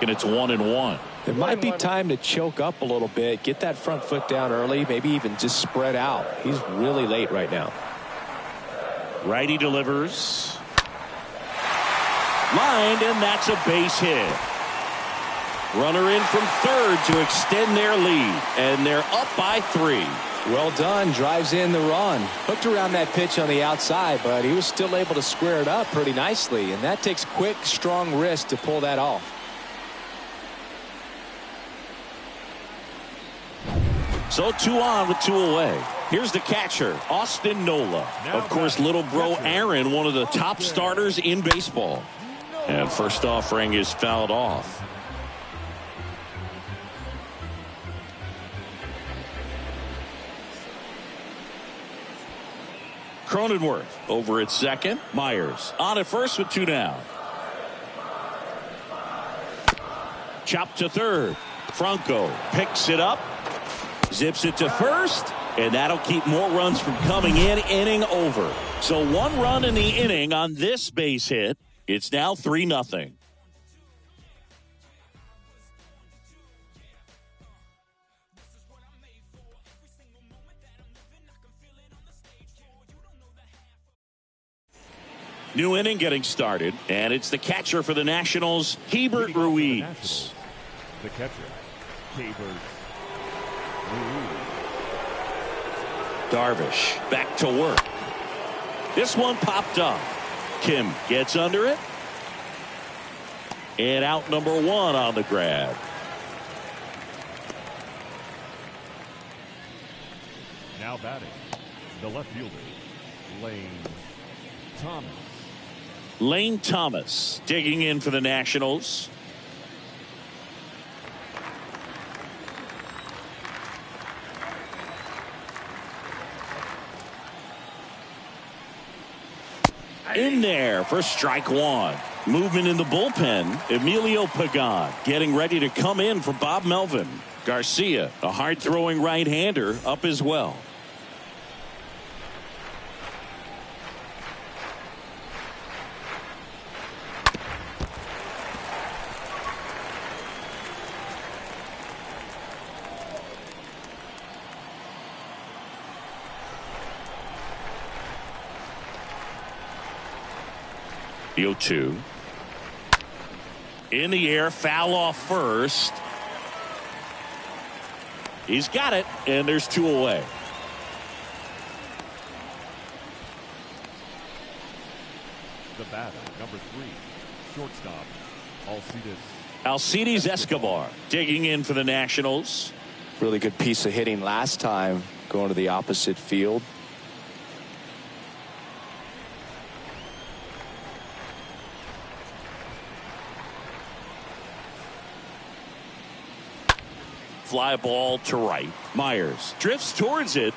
And it's 1-1. It might be time to choke up a little bit, get that front foot down early, maybe even just spread out. He's really late right now. Righty delivers. Lined, and that's a base hit. Runner in from third to extend their lead, and they're up by 3. Well done. Drives in the run. Hooked around that pitch on the outside, but he was still able to square it up pretty nicely. And that takes quick, strong wrist to pull that off. So 2 on with 2 away. Here's the catcher, Austin Nola. Of course, little bro Aaron, one of the top starters in baseball. And first offering is fouled off. Cronenworth over at second. Myers on at first with 2 down. Chop to third. Franco picks it up. Zips it to first. And that'll keep more runs from coming in. Inning over. So 1 run in the inning on this base hit. It's now 3-0. New inning getting started, and it's the catcher for the Nationals, Hebert Ruiz. The catcher, Hebert Ruiz. Darvish back to work. This one popped up. Kim gets under it. And out number 1 on the grab. Now batting, the left fielder, Lane Thomas. Lane Thomas digging in for the Nationals. In there for strike 1. Movement in the bullpen. Emilio Pagan getting ready to come in for Bob Melvin. Garcia, a hard-throwing right-hander, up as well. The 0-2. In the air, foul off first. He's got it, and there's 2 away. The batter, number 3, shortstop, Alcides Escobar digging in for the Nationals. Really good piece of hitting last time, going to the opposite field. Fly ball to right. Myers drifts towards it.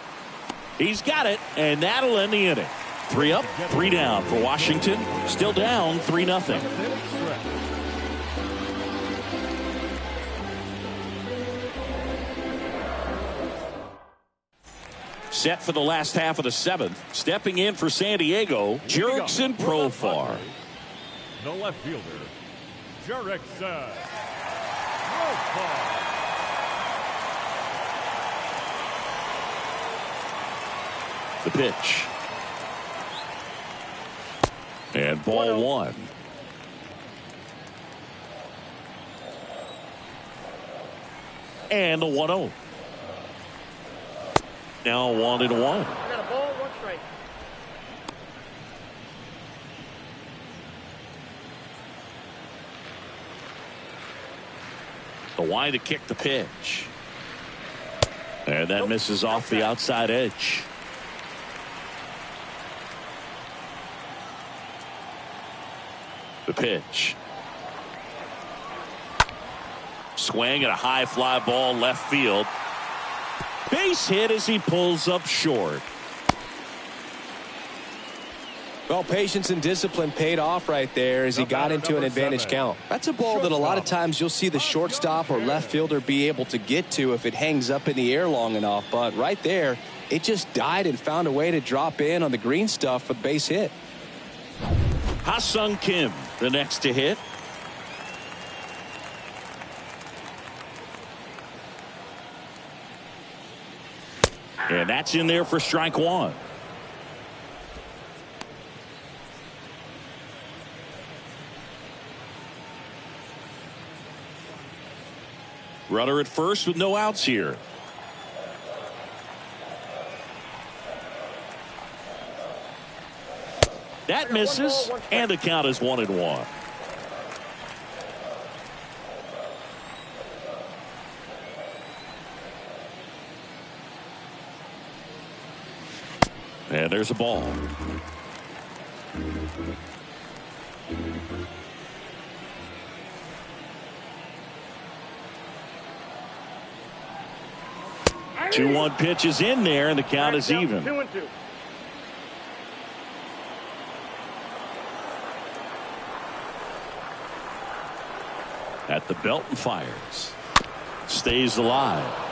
He's got it, and that'll end the inning. 3 up, 3 down for Washington. Still down 3-0. Set for the last half of the 7th. Stepping in for San Diego, Jurickson Profar. The left fielder, Jurickson Profar. The pitch. And ball 1. And the 1-0. Now 1-1. I got a ball, 1 strike. The wind to kick the pitch. And that misses off the outside edge. The pitch. Swing and a high fly ball left field. Base hit as he pulls up short. Well, patience and discipline paid off right there as he got into an advantage count. That's a ball that a lot of times you'll see the shortstop or left fielder be able to get to if it hangs up in the air long enough. But right there, it just died and found a way to drop in on the green stuff for the base hit. Ha-Sung Kim, the next to hit. And that's in there for strike 1. Runner at first with no outs here. That misses, and the count is 1-1. And there's a ball. Two 1 pitch is in there, and the count is even. 2-2. At the belt and fires. Stays alive.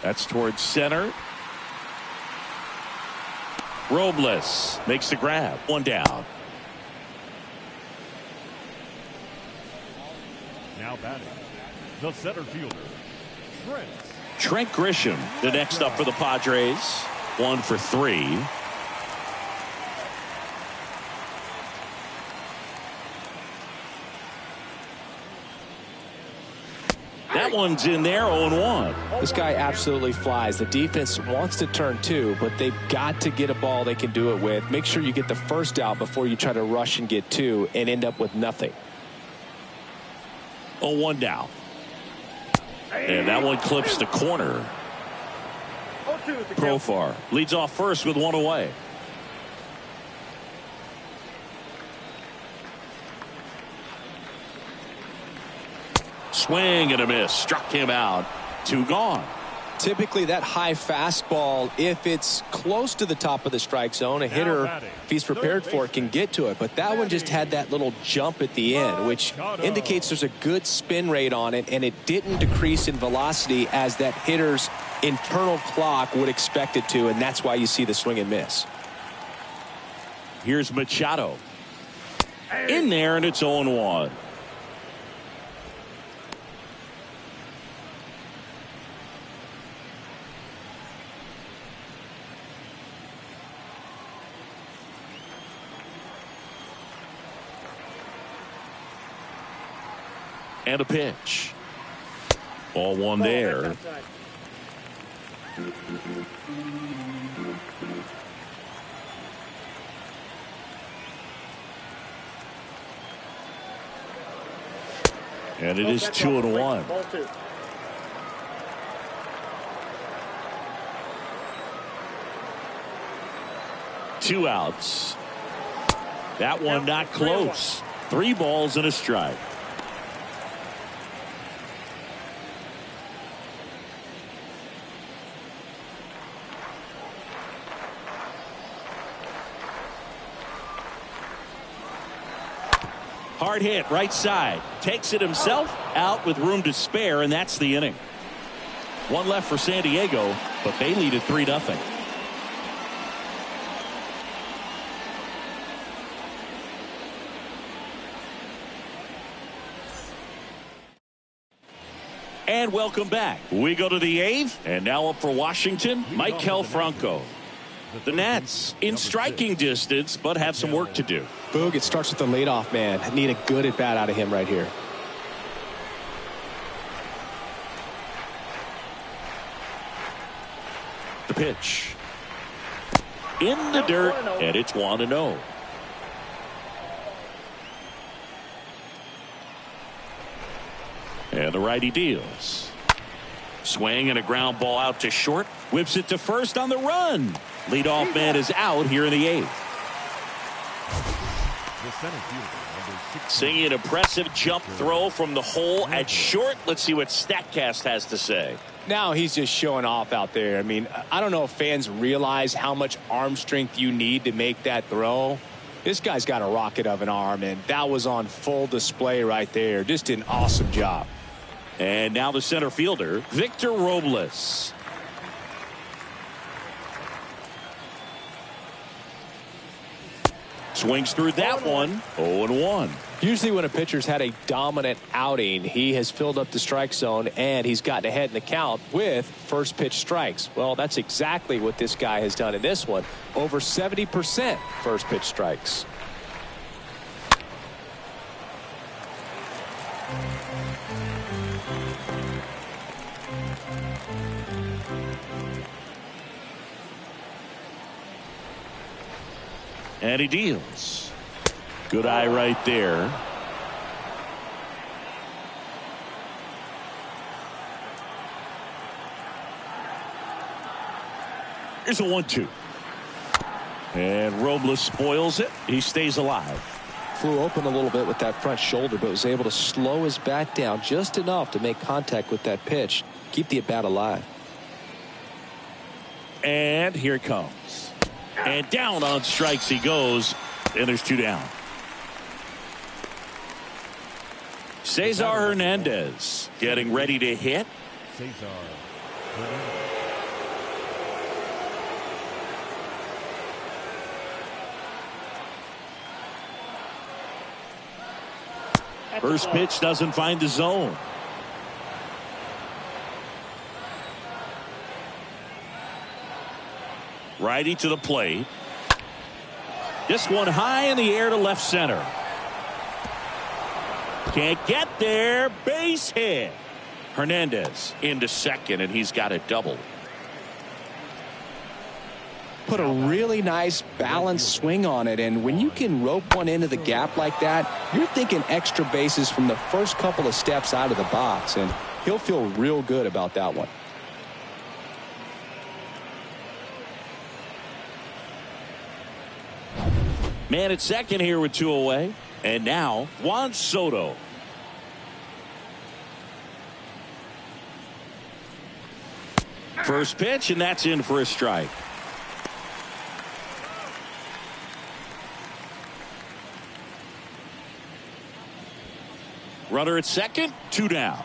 That's towards center. Robles makes the grab. 1 down. Now batting, the center fielder, Trent Grisham, the next up for the Padres. 1 for 3. That one's in there, 0-1. This guy absolutely flies. The defense wants to turn 2, but they've got to get a ball they can do it with. Make sure you get the first out before you try to rush and get 2 and end up with nothing. 0-1 now. And that one clips the corner. Profar leads off first with 1 away. Swing and a miss. Struck him out. 2 gone. Typically that high fastball, if it's close to the top of the strike zone, a hitter, if he's prepared for it, can get to it. But that one just had that little jump at the end, which indicates there's a good spin rate on it, and it didn't decrease in velocity as that hitter's internal clock would expect it to, and that's why you see the swing and miss. Here's Machado. In there, and it's 0-1. And a pitch. Ball 1 there. And it is 2-1. 2 outs. That one not close. 3 balls and a strike. Hard hit right side. Takes it himself out with room to spare, and that's the inning. 1 left for San Diego, but they lead at 3-0. And welcome back. We go to the 8th, and now up for Washington, Maikel Franco. The Nats in striking distance, but have some work to do. Boog, it starts with the leadoff man. I need a good at bat out of him right here. The pitch. In the dirt, and it's 1-0. And the righty deals. Swing and a ground ball out to short. Whips it to first on the run. Leadoff man is out here in the 8th. Seeing an impressive jump throw from the hole at short. Let's see what StatCast has to say. Now he's just showing off out there. I mean, I don't know if fans realize how much arm strength you need to make that throw. This guy's got a rocket of an arm, and that was on full display right there. Just an awesome job. And now the center fielder, Victor Robles. Swings through that one. 0-1. Usually when a pitcher's had a dominant outing, he has filled up the strike zone and he's gotten ahead in the count with first pitch strikes. Well, that's exactly what this guy has done in this one. Over 70% first pitch strikes. And he deals. Good eye right there. Here's a 1-2. And Robles spoils it. He stays alive. Flew open a little bit with that front shoulder, but was able to slow his bat down just enough to make contact with that pitch. Keep the at-bat alive. And here it comes. And down on strikes he goes. And there's 2 down. Cesar Hernandez getting ready to hit. Cesar Hernandez. First pitch doesn't find the zone. Righty to the plate. This one high in the air to left center. Can't get there. Base hit. Hernandez into second, and he's got a double. Put a really nice balanced swing on it, and when you can rope one into the gap like that, you're thinking extra bases from the first couple of steps out of the box, and he'll feel real good about that one. Man at second here with 2 away. And now Juan Soto. First pitch, and that's in for a strike. Runner at second, 2 down.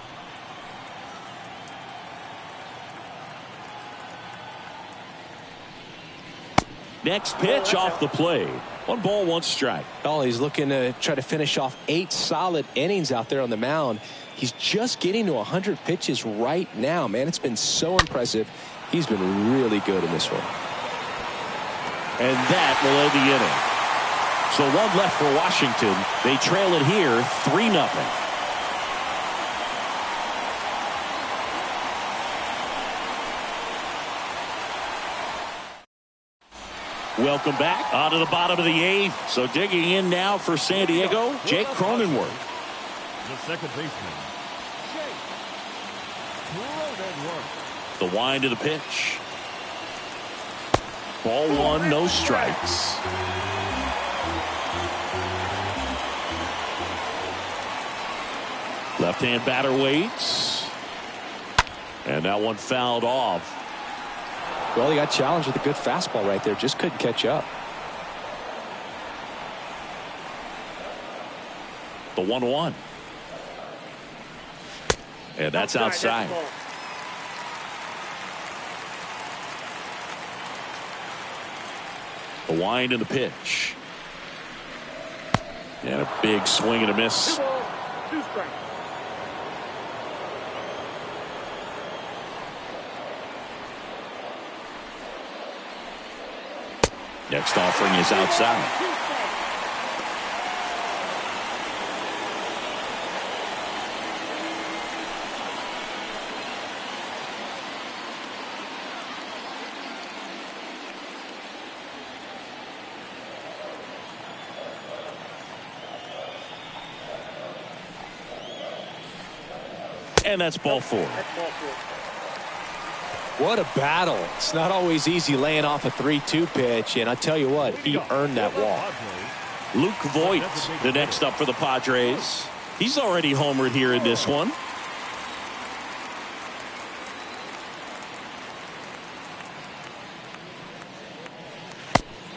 Next pitch off the plate. 1 ball, 1 strike. Oh, he's looking to try to finish off 8 solid innings out there on the mound. He's just getting to 100 pitches right now, man. It's been so impressive. He's been really good in this one. And that will end the inning. So 1 left for Washington. They trail it here 3-0. Welcome back onto the bottom of the 8th. So digging in now for San Diego, Jake Cronenworth. The second baseman, Jake Cronenworth. The wind to the pitch. Ball 1, no strikes. Left-hand batter waits. And that one fouled off. Well, he got challenged with a good fastball right there. Just couldn't catch up. The 1-1. And that's outside. The wind and the pitch. And a big swing and a miss. 2 balls, 2 strikes. Next offering is outside. And that's ball 4. That's ball 4. What a battle. It's not always easy laying off a 3-2 pitch, and I tell you what, he earned that walk. Luke Voigt, the next up for the Padres. He's already homered here in this one.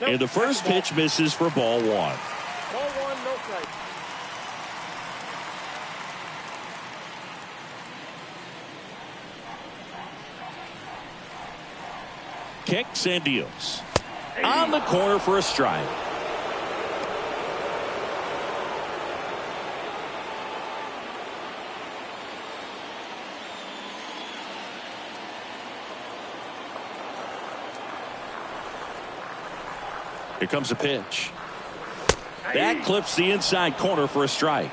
And the first pitch misses for ball 1. Ball 1, no strikes. Kicks and deals. On the corner for a strike. Here comes a pitch. That clips the inside corner for a strike.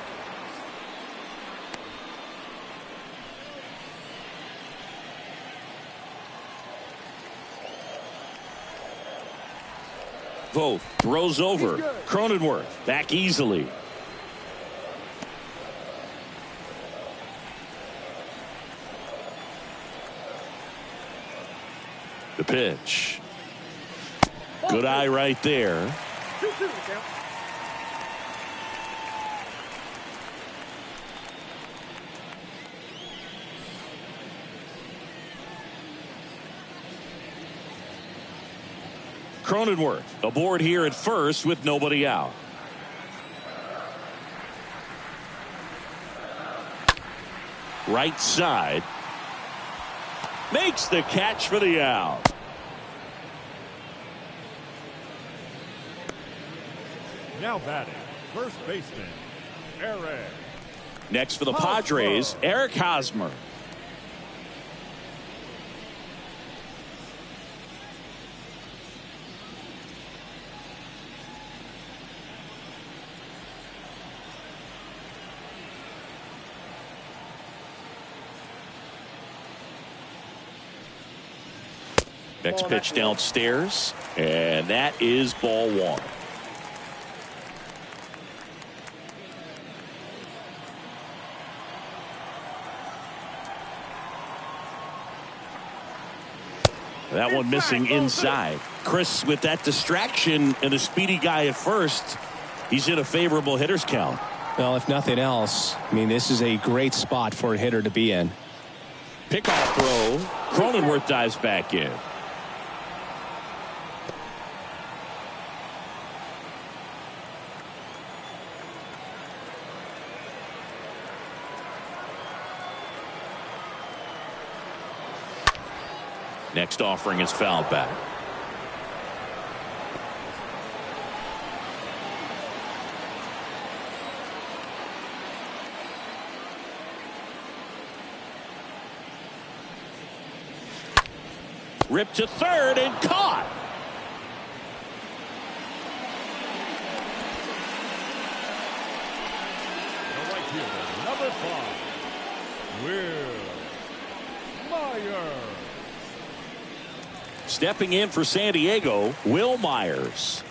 Voth throws over. Cronenworth back easily. The pitch. Good eye right there. 2-2 the count. Cronenworth aboard here at first with nobody out. Right side. Makes the catch for the out. Now batting, first baseman, Eric. Next for the Padres, Eric Hosmer. Next pitch downstairs, and that is ball one. That one missing inside. Chris, with that distraction and a speedy guy at first, he's in a favorable hitter's count. Well, if nothing else, I mean, this is a great spot for a hitter to be in. Pickoff throw. Cronenworth dives back in. Next offering is fouled back. Ripped to third and caught. The right fielder, number 5, Will Myers. Stepping in for San Diego, Will Myers.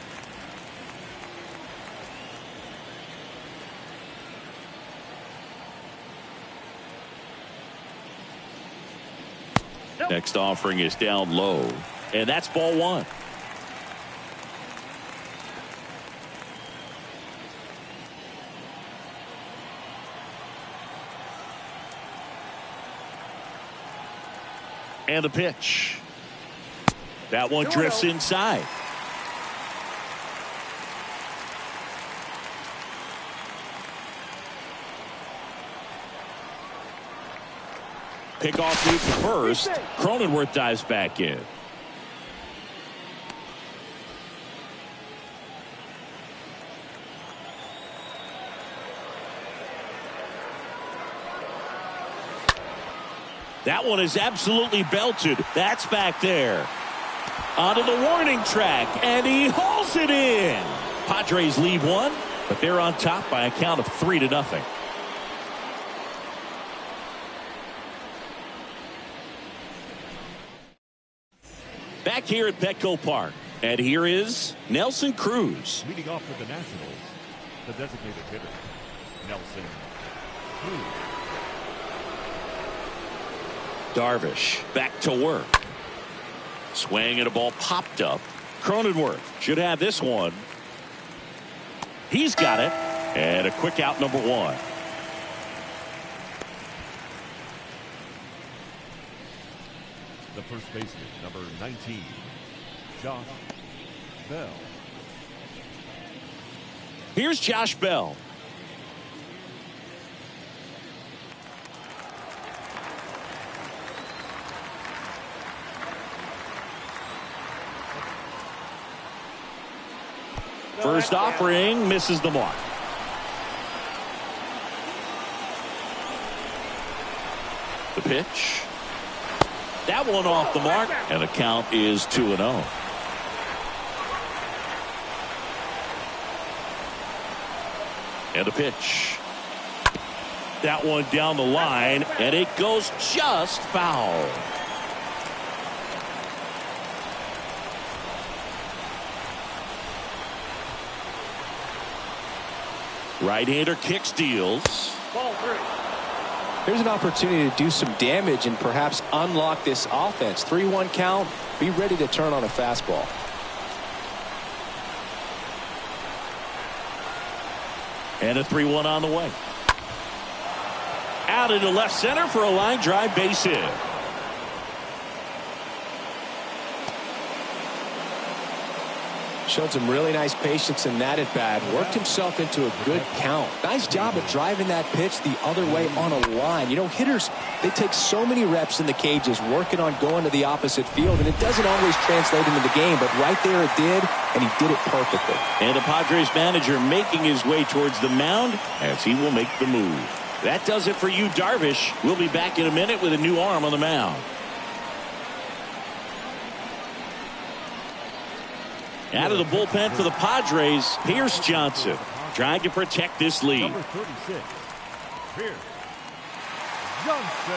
Next offering is down low, and that's ball one. And the pitch. That one drifts inside. Pickoff move to first. Cronenworth dives back in. That one is absolutely belted. That's back there. Onto the warning track, and he hauls it in. Padres leave one, but they're on top by a count of 3-0. Back here at Petco Park, and here is Nelson Cruz. Leading off for the Nationals, the designated hitter, Nelson Cruz. Darvish back to work. Swing and a ball popped up. Cronenworth should have this one. He's got it. And a quick out, number one. The first baseman, number 19, Josh Bell. Here's Josh Bell. First offering misses the mark. The pitch. That one off the mark, and the count is 2-0. And the pitch. That one down the line, and it goes just foul. Right-hander kicks, deals. Ball 3. Here's an opportunity to do some damage and perhaps unlock this offense. 3-1 count. Be ready to turn on a fastball. And a 3-1 on the way. Out into left center for a line drive base hit. Showed some really nice patience in that at bat. Worked himself into a good count. Nice job of driving that pitch the other way on a line. You know, hitters, they take so many reps in the cages working on going to the opposite field, and it doesn't always translate into the game, but right there it did, and he did it perfectly. And the Padres manager making his way towards the mound as he will make the move. That does it for you, Darvish. We'll be back in a minute with a new arm on the mound. Out of the bullpen for the Padres, Pierce Johnson trying to protect this lead. Number 36, Pierce Johnson.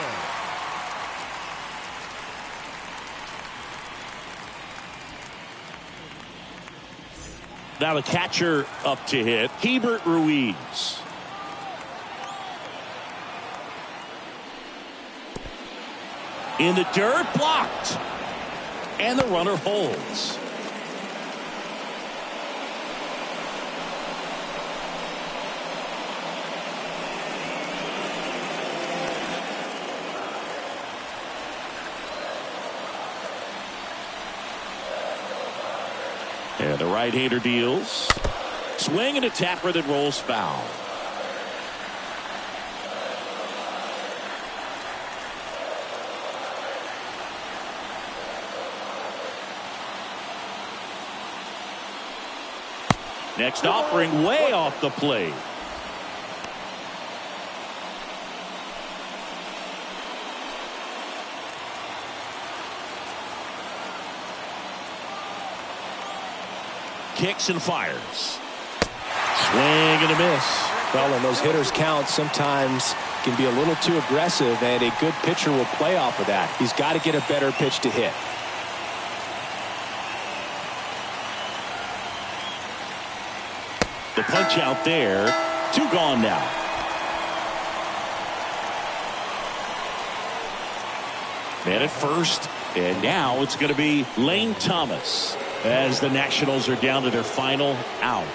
Now the catcher up to hit, Hebert Ruiz. In the dirt, blocked. And the runner holds. And the right-hander deals. Swing and a tapper that rolls foul. Next offering way off the plate. Kicks and fires. Swing and a miss. Well, and those hitters count sometimes can be a little too aggressive, and a good pitcher will play off of that. He's got to get a better pitch to hit. The punch out there. 2 gone now. Man at first, and now it's going to be Lane Thomas as the Nationals are down to their final out.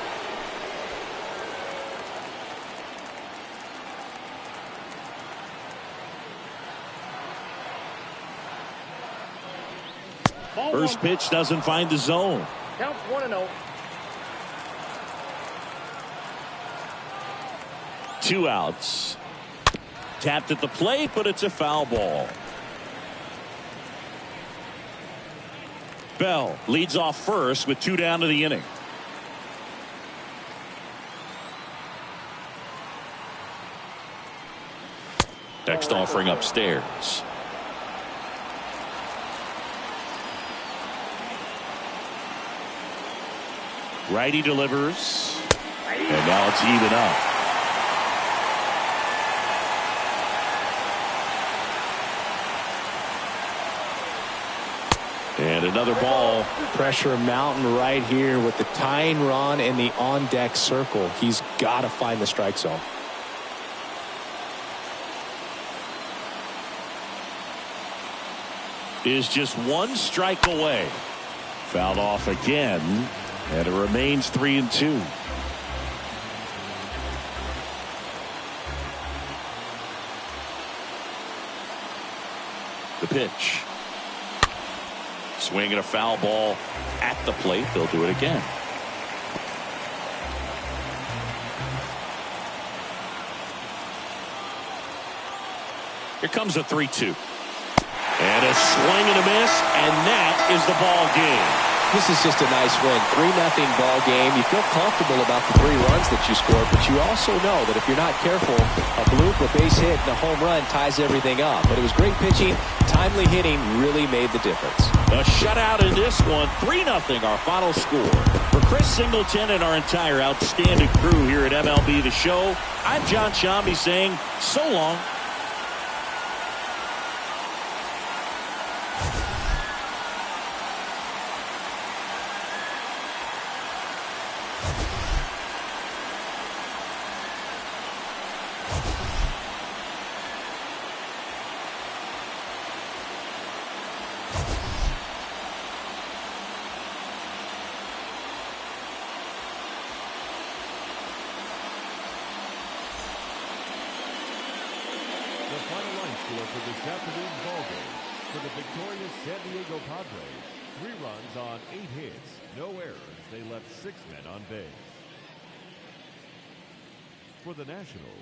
First pitch doesn't find the zone. Counts 1-0. 2 outs. Tapped at the plate, but it's a foul ball. Bell leads off first with 2 down to the inning. Next offering upstairs. Righty delivers. And now it's even up. And another ball. Pressure mountain right here with the tying run and the on-deck circle. He's got to find the strike zone. Is just 1 strike away. Fouled off again, and it remains 3-2. The pitch. Swing and a foul ball at the plate. They'll do it again. Here comes a 3-2. And a swing and a miss, and that is the ball game. This is just a nice win. 3-0 ball game. You feel comfortable about the 3 runs that you scored, but you also know that if you're not careful, a bloop, a base hit, and a home run ties everything up. But it was great pitching. Timely hitting really made the difference. A shutout in this one. 3-0 our final score. For Chris Singleton and our entire outstanding crew here at MLB The Show, I'm John Shambi saying so long. The final line score for this afternoon's ballgame. For the victorious San Diego Padres, 3 runs on 8 hits, no errors. They left 6 men on base. For the Nationals,